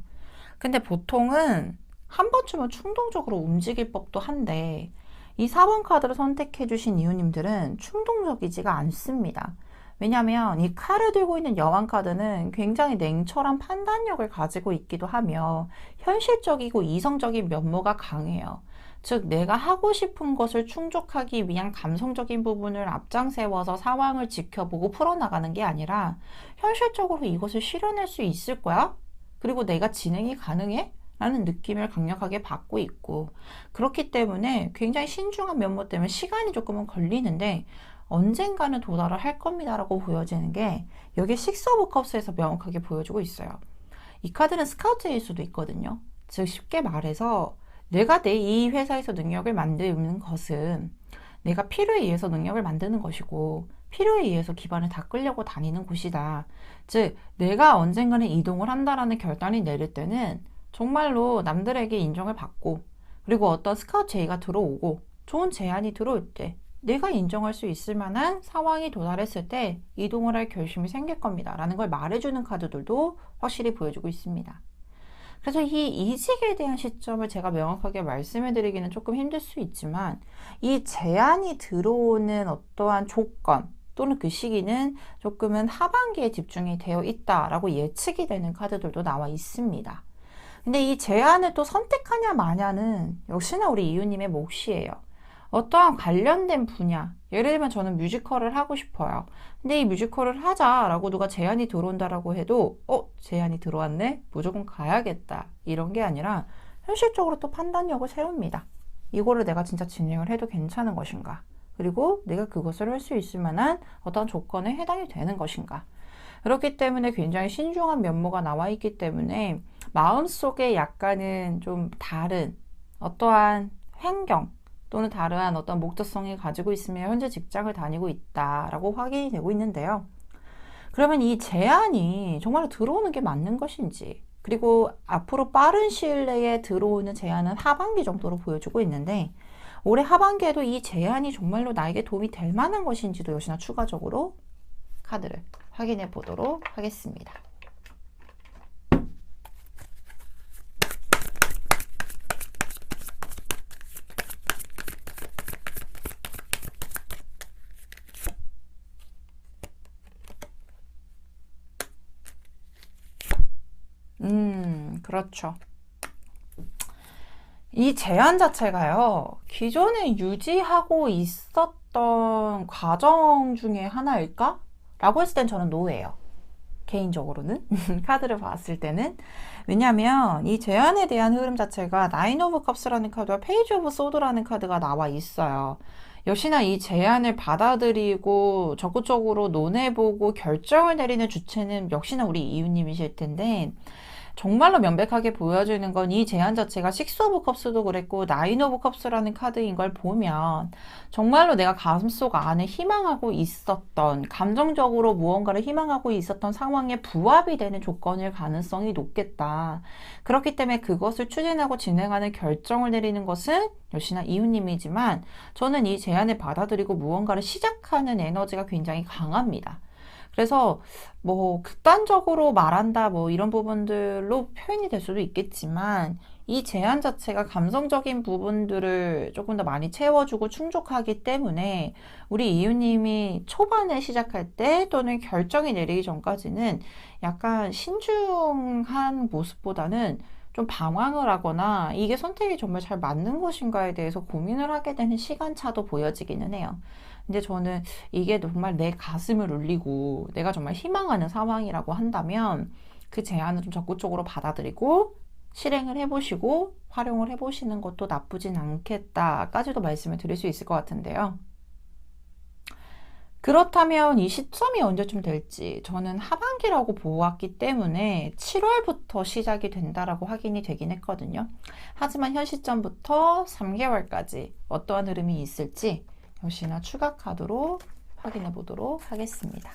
근데 보통은 한 번쯤은 충동적으로 움직일 법도 한데, 이 4번 카드를 선택해 주신 이유님들은 충동적이지가 않습니다. 왜냐하면 이 칼을 들고 있는 여왕 카드는 굉장히 냉철한 판단력을 가지고 있기도 하며 현실적이고 이성적인 면모가 강해요. 즉, 내가 하고 싶은 것을 충족하기 위한 감성적인 부분을 앞장세워서 상황을 지켜보고 풀어나가는 게 아니라 현실적으로 이것을 실현할 수 있을 거야? 그리고 내가 진행이 가능해? 라는 느낌을 강력하게 받고 있고, 그렇기 때문에 굉장히 신중한 면모 때문에 시간이 조금은 걸리는데 언젠가는 도달을 할 겁니다 라고 보여지는 게 여기 식스 오브 컵스에서 명확하게 보여주고 있어요. 이 카드는 스카우트일 수도 있거든요. 즉 쉽게 말해서 내가 내 이 회사에서 능력을 만드는 것은 내가 필요에 의해서 능력을 만드는 것이고 필요에 의해서 기반을 닦으려고 다니는 곳이다. 즉 내가 언젠가는 이동을 한다라는 결단이 내릴 때는 정말로 남들에게 인정을 받고, 그리고 어떤 스카우트 제의가 들어오고 좋은 제안이 들어올 때 내가 인정할 수 있을 만한 상황이 도달했을 때 이동을 할 결심이 생길 겁니다 라는 걸 말해주는 카드들도 확실히 보여주고 있습니다. 그래서 이 이직에 대한 시점을 제가 명확하게 말씀해 드리기는 조금 힘들 수 있지만, 이 제안이 들어오는 어떠한 조건 또는 그 시기는 조금은 하반기에 집중이 되어 있다라고 예측이 되는 카드들도 나와 있습니다. 근데 이 제안을 또 선택하냐 마냐는 역시나 우리 이유님의 몫이에요. 어떠한 관련된 분야, 예를 들면 저는 뮤지컬을 하고 싶어요. 근데 이 뮤지컬을 하자라고 누가 제안이 들어온다라고 해도 제안이 들어왔네? 무조건 가야겠다. 이런 게 아니라 현실적으로 또 판단력을 세웁니다. 이거를 내가 진짜 진행을 해도 괜찮은 것인가? 그리고 내가 그것을 할 수 있을 만한 어떤 조건에 해당이 되는 것인가? 그렇기 때문에 굉장히 신중한 면모가 나와 있기 때문에 마음속에 약간은 좀 다른 어떠한 환경 또는 다른 어떤 목적성이 가지고 있으며 현재 직장을 다니고 있다라고 확인이 되고 있는데요. 그러면 이 제안이 정말로 들어오는 게 맞는 것인지, 그리고 앞으로 빠른 시일 내에 들어오는 제안은 하반기 정도로 보여주고 있는데 올해 하반기에도 이 제안이 정말로 나에게 도움이 될 만한 것인지도 역시나 추가적으로 카드를 확인해 보도록 하겠습니다. 그렇죠. 이 제안 자체가요, 기존에 유지하고 있었던 과정 중에 하나일까? 라고 했을 땐 저는 노예요. 개인적으로는. 카드를 봤을 때는. 왜냐면 이 제안에 대한 흐름 자체가 나인 오브 컵스라는 카드와 페이지 오브 소드라는 카드가 나와 있어요. 역시나 이 제안을 받아들이고 적극적으로 논해보고 결정을 내리는 주체는 역시나 우리 이유님이실 텐데, 정말로 명백하게 보여주는 건 이 제안 자체가 식스 오브 컵스도 그랬고 나인 오브 컵스라는 카드인 걸 보면 정말로 내가 가슴속 안에 희망하고 있었던, 감정적으로 무언가를 희망하고 있었던 상황에 부합이 되는 조건일 가능성이 높겠다. 그렇기 때문에 그것을 추진하고 진행하는 결정을 내리는 것은 역시나 이유님이지만 저는 이 제안을 받아들이고 무언가를 시작하는 에너지가 굉장히 강합니다. 그래서 뭐 극단적으로 말한다 뭐 이런 부분들로 표현이 될 수도 있겠지만 이 제안 자체가 감성적인 부분들을 조금 더 많이 채워주고 충족하기 때문에 우리 이유님이 초반에 시작할 때 또는 결정이 내리기 전까지는 약간 신중한 모습보다는 좀 방황을 하거나 이게 선택이 정말 잘 맞는 것인가에 대해서 고민을 하게 되는 시간차도 보여지기는 해요. 근데 저는 이게 정말 내 가슴을 울리고 내가 정말 희망하는 상황이라고 한다면 그 제안을 좀 적극적으로 받아들이고 실행을 해보시고 활용을 해보시는 것도 나쁘진 않겠다까지도 말씀을 드릴 수 있을 것 같은데요. 그렇다면 이 시점이 언제쯤 될지 저는 하반기라고 보았기 때문에 7월부터 시작이 된다라고 확인이 되긴 했거든요. 하지만 현 시점부터 3개월까지 어떠한 흐름이 있을지 역시나 추가 카드로 확인해 보도록 하겠습니다.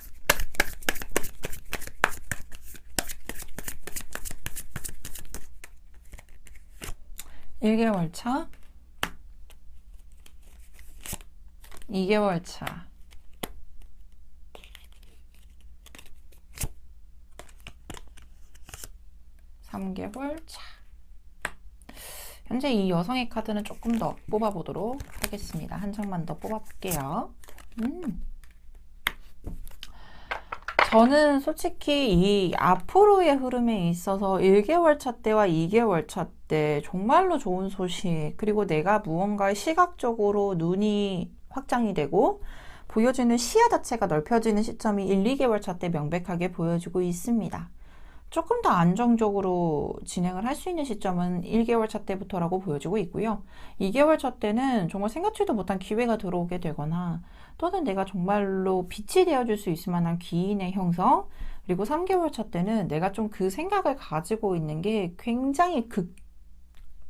(1개월) 차, (2개월) 차, (3개월) 차. 현재 이 여성의 카드는 조금 더 뽑아보도록 하겠습니다. 한 장만 더 뽑아볼게요. 저는 솔직히 이 앞으로의 흐름에 있어서 1개월 차 때와 2개월 차 때 정말로 좋은 소식, 그리고 내가 무언가에 시각적으로 눈이 확장이 되고 보여지는 시야 자체가 넓혀지는 시점이 1, 2개월 차 때 명백하게 보여지고 있습니다. 조금 더 안정적으로 진행을 할 수 있는 시점은 1개월 차 때부터라고 보여지고 있고요. 2개월 차 때는 정말 생각지도 못한 기회가 들어오게 되거나 또는 내가 정말로 빛이 되어줄 수 있을 만한 기인의 형성, 그리고 3개월 차 때는 내가 좀 그 생각을 가지고 있는 게 굉장히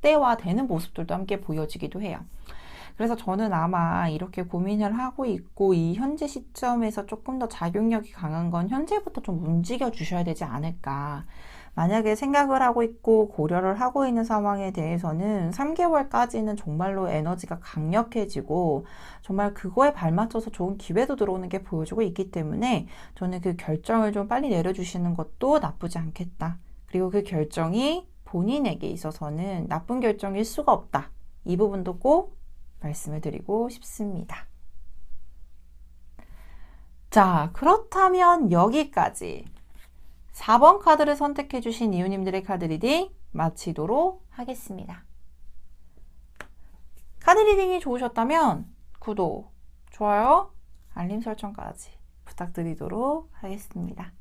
극대화되는 모습들도 함께 보여지기도 해요. 그래서 저는 아마 이렇게 고민을 하고 있고 이 현재 시점에서 조금 더 작용력이 강한 건 현재부터 좀 움직여 주셔야 되지 않을까. 만약에 생각을 하고 있고 고려를 하고 있는 상황에 대해서는 3개월까지는 정말로 에너지가 강력해지고 정말 그거에 발맞춰서 좋은 기회도 들어오는 게 보여주고 있기 때문에 저는 그 결정을 좀 빨리 내려주시는 것도 나쁘지 않겠다. 그리고 그 결정이 본인에게 있어서는 나쁜 결정일 수가 없다. 이 부분도 꼭 말씀을 드리고 싶습니다. 자, 그렇다면 여기까지 4번 카드를 선택해 주신 이유님들의 카드 리딩 마치도록 하겠습니다. 카드 리딩이 좋으셨다면 구독, 좋아요, 알림 설정까지 부탁드리도록 하겠습니다.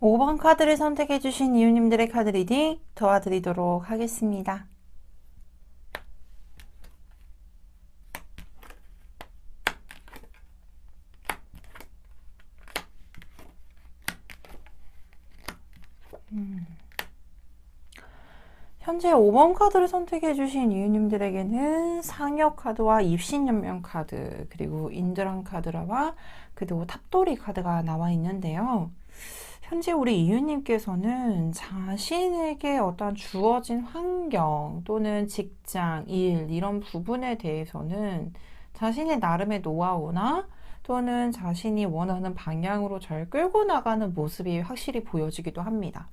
5번 카드를 선택해 주신 이유님들의 카드 리딩 도와드리도록 하겠습니다. 현재 5번 카드를 선택해 주신 이유님들에게는 상여 카드와 입신연명 카드, 그리고 인드랑 카드라와 그리고 탑돌이 카드가 나와 있는데요. 현재 우리 이유님께서는 자신에게 어떤 주어진 환경 또는 직장, 일 이런 부분에 대해서는 자신의 나름의 노하우나 또는 자신이 원하는 방향으로 잘 끌고 나가는 모습이 확실히 보여지기도 합니다.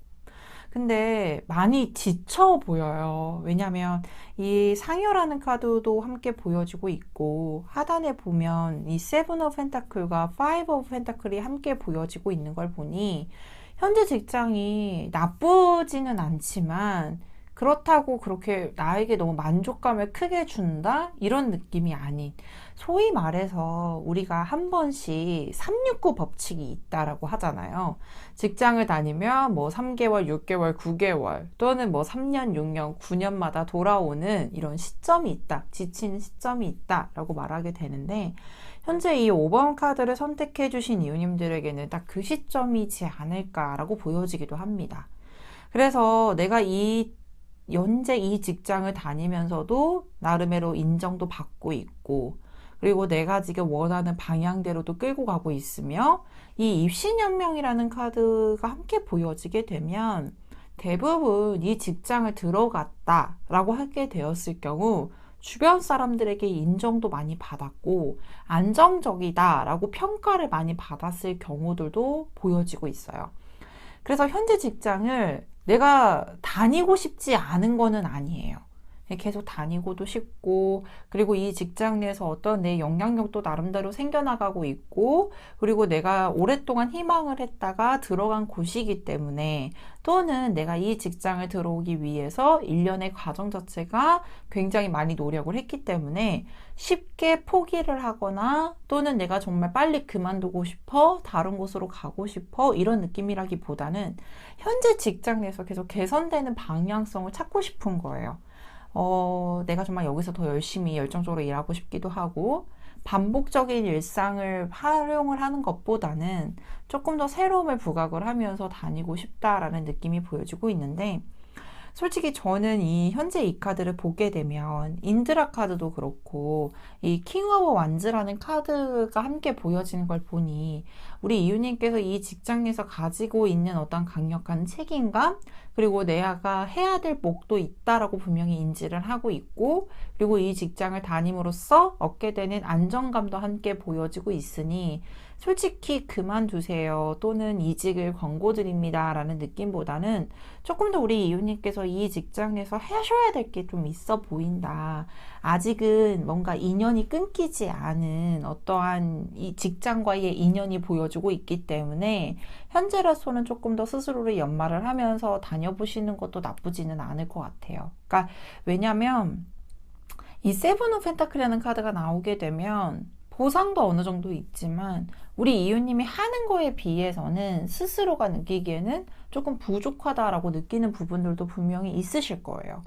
근데 많이 지쳐 보여요. 왜냐면 이 상여라는 카드도 함께 보여지고 있고 하단에 보면 이 세븐 오브 펜타클과 파이브 오브 펜타클이 함께 보여지고 있는 걸 보니 현재 직장이 나쁘지는 않지만 그렇다고 그렇게 나에게 너무 만족감을 크게 준다? 이런 느낌이 아닌, 소위 말해서 우리가 한 번씩 369 법칙이 있다라고 하잖아요. 직장을 다니면 뭐 3개월, 6개월, 9개월 또는 뭐 3년, 6년, 9년마다 돌아오는 이런 시점이 있다. 지치는 시점이 있다라고 말하게 되는데 현재 이 5번 카드를 선택해 주신 이유님들에게는 딱 그 시점이지 않을까라고 보여지기도 합니다. 그래서 내가 현재 이 직장을 다니면서도 나름대로 인정도 받고 있고 그리고 내가 지금 원하는 방향대로도 끌고 가고 있으며 이 입신연명이라는 카드가 함께 보여지게 되면 대부분 이 직장을 들어갔다라고 하게 되었을 경우 주변 사람들에게 인정도 많이 받았고 안정적이다라고 평가를 많이 받았을 경우들도 보여지고 있어요. 그래서 현재 직장을 내가 다니고 싶지 않은 거는 아니에요. 계속 다니고도 싶고 그리고 이 직장 내에서 어떤 내 영향력도 나름대로 생겨나가고 있고 그리고 내가 오랫동안 희망을 했다가 들어간 곳이기 때문에 또는 내가 이 직장을 들어오기 위해서 일련의 과정 자체가 굉장히 많이 노력을 했기 때문에 쉽게 포기를 하거나 또는 내가 정말 빨리 그만두고 싶어 다른 곳으로 가고 싶어 이런 느낌이라기보다는 현재 직장 내에서 계속 개선되는 방향성을 찾고 싶은 거예요. 내가 정말 여기서 더 열심히 열정적으로 일하고 싶기도 하고, 반복적인 일상을 활용을 하는 것보다는 조금 더 새로움을 부각을 하면서 다니고 싶다라는 느낌이 보여지고 있는데, 솔직히 저는 이 현재 이 카드를 보게 되면 인드라 카드도 그렇고 이 킹 오브 완즈라는 카드가 함께 보여지는 걸 보니 우리 이유님께서 이 직장에서 가지고 있는 어떤 강력한 책임감, 그리고 내가 해야 될 몫도 있다라고 분명히 인지를 하고 있고, 그리고 이 직장을 다님으로써 얻게 되는 안정감도 함께 보여지고 있으니 솔직히 그만두세요 또는 이직을 권고드립니다 라는 느낌보다는 조금 더 우리 이웃님께서 이 직장에서 하셔야 될 게 좀 있어 보인다. 아직은 뭔가 인연이 끊기지 않은 어떠한 이 직장과의 인연이 보여주고 있기 때문에 현재로서는 조금 더 스스로를 연말을 하면서 다녀보시는 것도 나쁘지는 않을 것 같아요. 그러니까 왜냐면 이 세븐 오브 펜타클이라는 카드가 나오게 되면 보상도 어느 정도 있지만 우리 이웃님이 하는 거에 비해서는 스스로가 느끼기에는 조금 부족하다라고 느끼는 부분들도 분명히 있으실 거예요.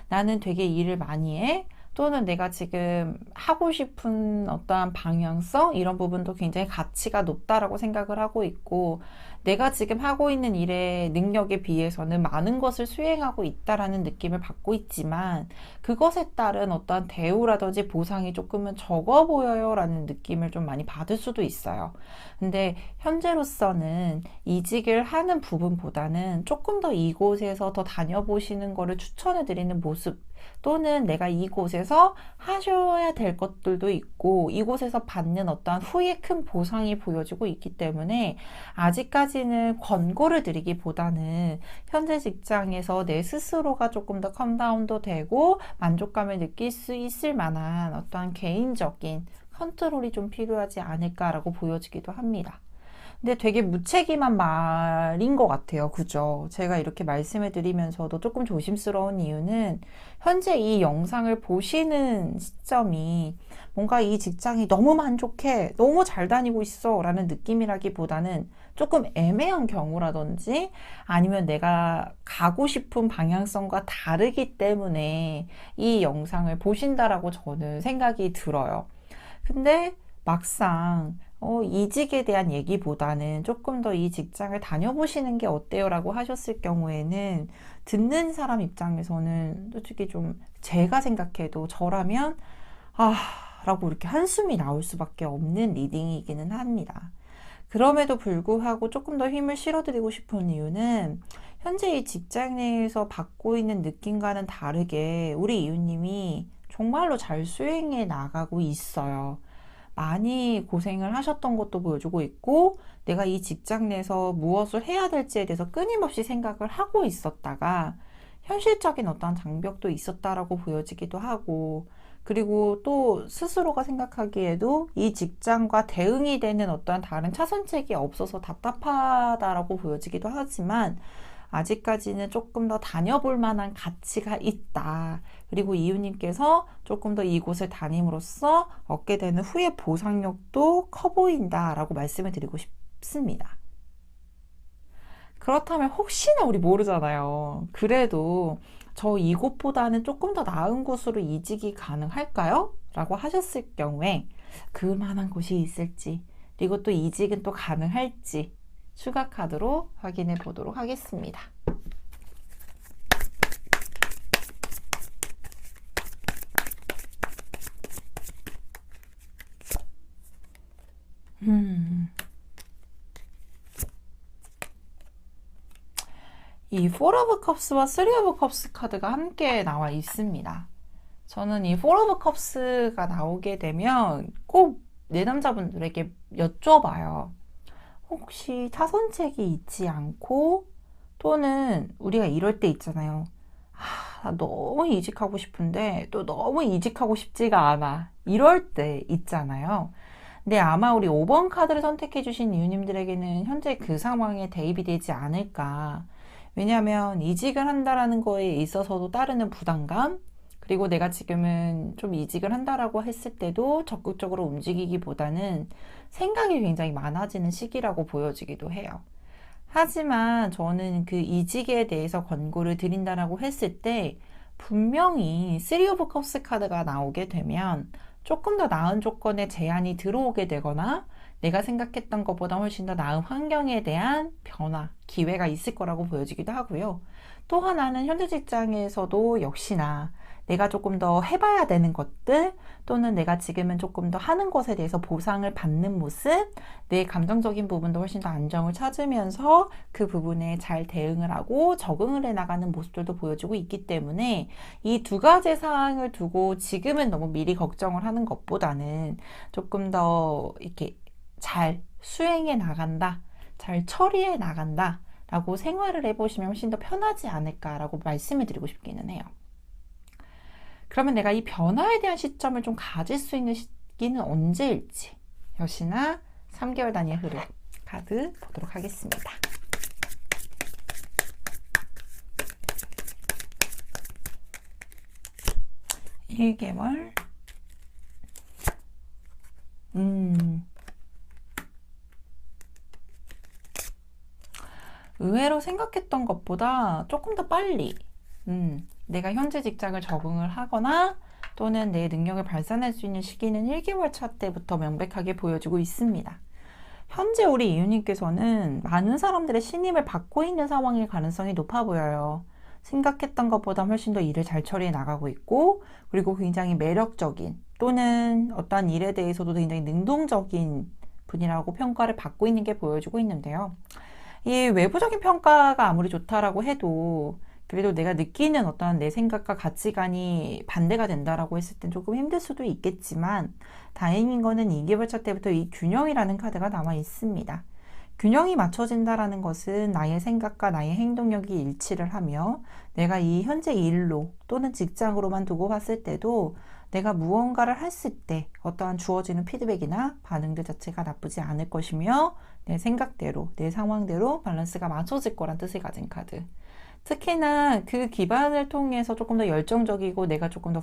나는 되게 일을 많이 해. 또는 내가 지금 하고 싶은 어떠한 방향성 이런 부분도 굉장히 가치가 높다라고 생각을 하고 있고, 내가 지금 하고 있는 일의 능력에 비해서는 많은 것을 수행하고 있다라는 느낌을 받고 있지만 그것에 따른 어떠한 대우라든지 보상이 조금은 적어 보여요 라는 느낌을 좀 많이 받을 수도 있어요. 근데 현재로서는 이직을 하는 부분보다는 조금 더 이곳에서 더 다녀보시는 거를 추천해 드리는 모습, 또는 내가 이곳에서 하셔야 될 것들도 있고 이곳에서 받는 어떠한 후에 큰 보상이 보여지고 있기 때문에 아직까지는 권고를 드리기보다는 현재 직장에서 내 스스로가 조금 더 컴다운도 되고 만족감을 느낄 수 있을 만한 어떠한 개인적인 컨트롤이 좀 필요하지 않을까라고 보여지기도 합니다. 근데 되게 무책임한 말인 것 같아요. 그죠? 제가 이렇게 말씀을 드리면서도 조금 조심스러운 이유는 현재 이 영상을 보시는 시점이 뭔가 이 직장이 너무 만족해, 너무 잘 다니고 있어 라는 느낌이라기보다는 조금 애매한 경우라든지 아니면 내가 가고 싶은 방향성과 다르기 때문에 이 영상을 보신다라고 저는 생각이 들어요. 근데 막상 이직에 대한 얘기보다는 조금 더 이 직장을 다녀보시는 게 어때요? 라고 하셨을 경우에는 듣는 사람 입장에서는 솔직히 좀 제가 생각해도 저라면 라고 이렇게 한숨이 나올 수밖에 없는 리딩이기는 합니다. 그럼에도 불구하고 조금 더 힘을 실어드리고 싶은 이유는 현재 이 직장 내에서 받고 있는 느낌과는 다르게 우리 이웃님이 정말로 잘 수행해 나가고 있어요. 많이 고생을 하셨던 것도 보여주고 있고, 내가 이 직장 내에서 무엇을 해야 될지에 대해서 끊임없이 생각을 하고 있었다가 현실적인 어떤 장벽도 있었다라고 보여지기도 하고, 그리고 또 스스로가 생각하기에도 이 직장과 대응이 되는 어떠한 다른 차선책이 없어서 답답하다라고 보여지기도 하지만 아직까지는 조금 더 다녀볼 만한 가치가 있다. 그리고 이웃님께서 조금 더 이곳을 다님으로써 얻게 되는 후의 보상력도 커 보인다 라고 말씀을 드리고 싶습니다. 그렇다면 혹시나 우리 모르잖아요. 그래도 저 이곳보다는 조금 더 나은 곳으로 이직이 가능할까요? 라고 하셨을 경우에 그만한 곳이 있을지, 그리고 또 이직은 또 가능할지 추가 카드로 확인해 보도록 하겠습니다. 이 4 오브 컵스와 3 오브 컵스 카드가 함께 나와 있습니다. 저는 이 4 오브 컵스가 나오게 되면 꼭 내남자분들에게 여쭤봐요. 혹시 차선책이 있지 않고, 또는 우리가 이럴 때 있잖아요. 나 너무 이직하고 싶은데 또 너무 이직하고 싶지가 않아. 이럴 때 있잖아요. 근데 아마 우리 5번 카드를 선택해 주신 이유님들에게는 현재 그 상황에 대입이 되지 않을까. 왜냐하면 이직을 한다라는 거에 있어서도 따르는 부담감, 그리고 내가 지금은 좀 이직을 한다라고 했을 때도 적극적으로 움직이기보다는 생각이 굉장히 많아지는 시기라고 보여지기도 해요. 하지만 저는 그 이직에 대해서 권고를 드린다라고 했을 때 분명히 3 오브 컵스 카드가 나오게 되면 조금 더 나은 조건의 제안이 들어오게 되거나 내가 생각했던 것보다 훨씬 더 나은 환경에 대한 변화, 기회가 있을 거라고 보여지기도 하고요. 또 하나는 현재 직장에서도 역시나 내가 조금 더 해봐야 되는 것들 또는 내가 지금은 조금 더 하는 것에 대해서 보상을 받는 모습, 내 감정적인 부분도 훨씬 더 안정을 찾으면서 그 부분에 잘 대응을 하고 적응을 해나가는 모습들도 보여주고 있기 때문에 이 두 가지 사항을 두고 지금은 너무 미리 걱정을 하는 것보다는 조금 더 이렇게 잘 수행해 나간다, 잘 처리해 나간다 라고 생활을 해보시면 훨씬 더 편하지 않을까라고 말씀을 드리고 싶기는 해요. 그러면 내가 이 변화에 대한 시점을 좀 가질 수 있는 시기는 언제일지 역시나 3개월 단위의 흐름 카드 보도록 하겠습니다. (1개월) 의외로 생각했던 것보다 조금 더 빨리 내가 현재 직장을 적응을 하거나 또는 내 능력을 발산할 수 있는 시기는 1개월 차 때부터 명백하게 보여지고 있습니다. 현재 우리 이유님께서는 많은 사람들의 신임을 받고 있는 상황일 가능성이 높아 보여요. 생각했던 것보다 훨씬 더 일을 잘 처리해 나가고 있고, 그리고 굉장히 매력적인 또는 어떠한 일에 대해서도 굉장히 능동적인 분이라고 평가를 받고 있는 게 보여지고 있는데요. 이 외부적인 평가가 아무리 좋다라고 해도 그래도 내가 느끼는 어떤 내 생각과 가치관이 반대가 된다라고 했을 땐 조금 힘들 수도 있겠지만 다행인 거는 2개월 차 때부터 이 균형이라는 카드가 남아 있습니다. 균형이 맞춰진다라는 것은 나의 생각과 나의 행동력이 일치를 하며 내가 이 현재 일로 또는 직장으로만 두고 봤을 때도 내가 무언가를 했을 때 어떠한 주어지는 피드백이나 반응들 자체가 나쁘지 않을 것이며 내 생각대로 내 상황대로 밸런스가 맞춰질 거란 뜻을 가진 카드. 특히나 그 기반을 통해서 조금 더 열정적이고 내가 조금 더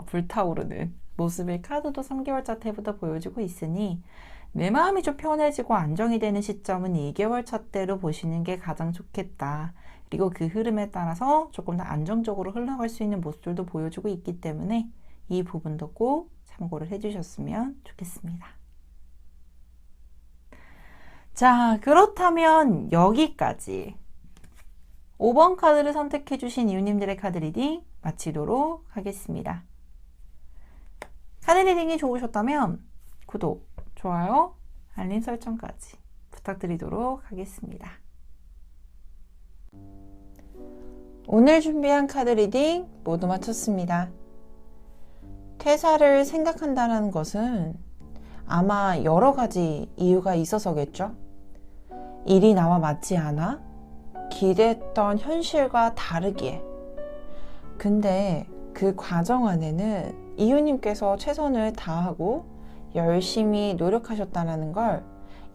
불타오르는 모습의 카드도 3개월 차 때부터 보여주고 있으니 내 마음이 좀 편해지고 안정이 되는 시점은 2개월 차 때로 보시는 게 가장 좋겠다. 그리고 그 흐름에 따라서 조금 더 안정적으로 흘러갈 수 있는 모습들도 보여주고 있기 때문에 이 부분도 꼭 참고를 해주셨으면 좋겠습니다. 자, 그렇다면 여기까지 5번 카드를 선택해 주신 이유님들의 카드 리딩 마치도록 하겠습니다. 카드 리딩이 좋으셨다면 구독, 좋아요, 알림 설정까지 부탁드리도록 하겠습니다. 오늘 준비한 카드 리딩 모두 마쳤습니다. 퇴사를 생각한다는 것은 아마 여러 가지 이유가 있어서겠죠. 일이 나와 맞지 않아? 기대했던 현실과 다르기에. 근데 그 과정 안에는 이유님께서 최선을 다하고 열심히 노력하셨다는 걸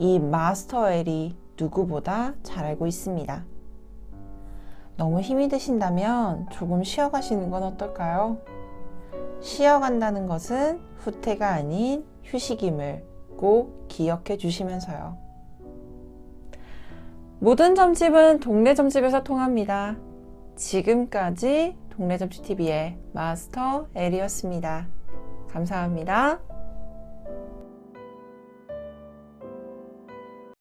이 마스터 L이 누구보다 잘 알고 있습니다. 너무 힘이 드신다면 조금 쉬어가시는 건 어떨까요? 쉬어간다는 것은 후퇴가 아닌 휴식임을 꼭 기억해 주시면서요. 모든 점집은 동네 점집에서 통합니다. 지금까지 동네 점집TV의 마스터 L이었습니다. 감사합니다.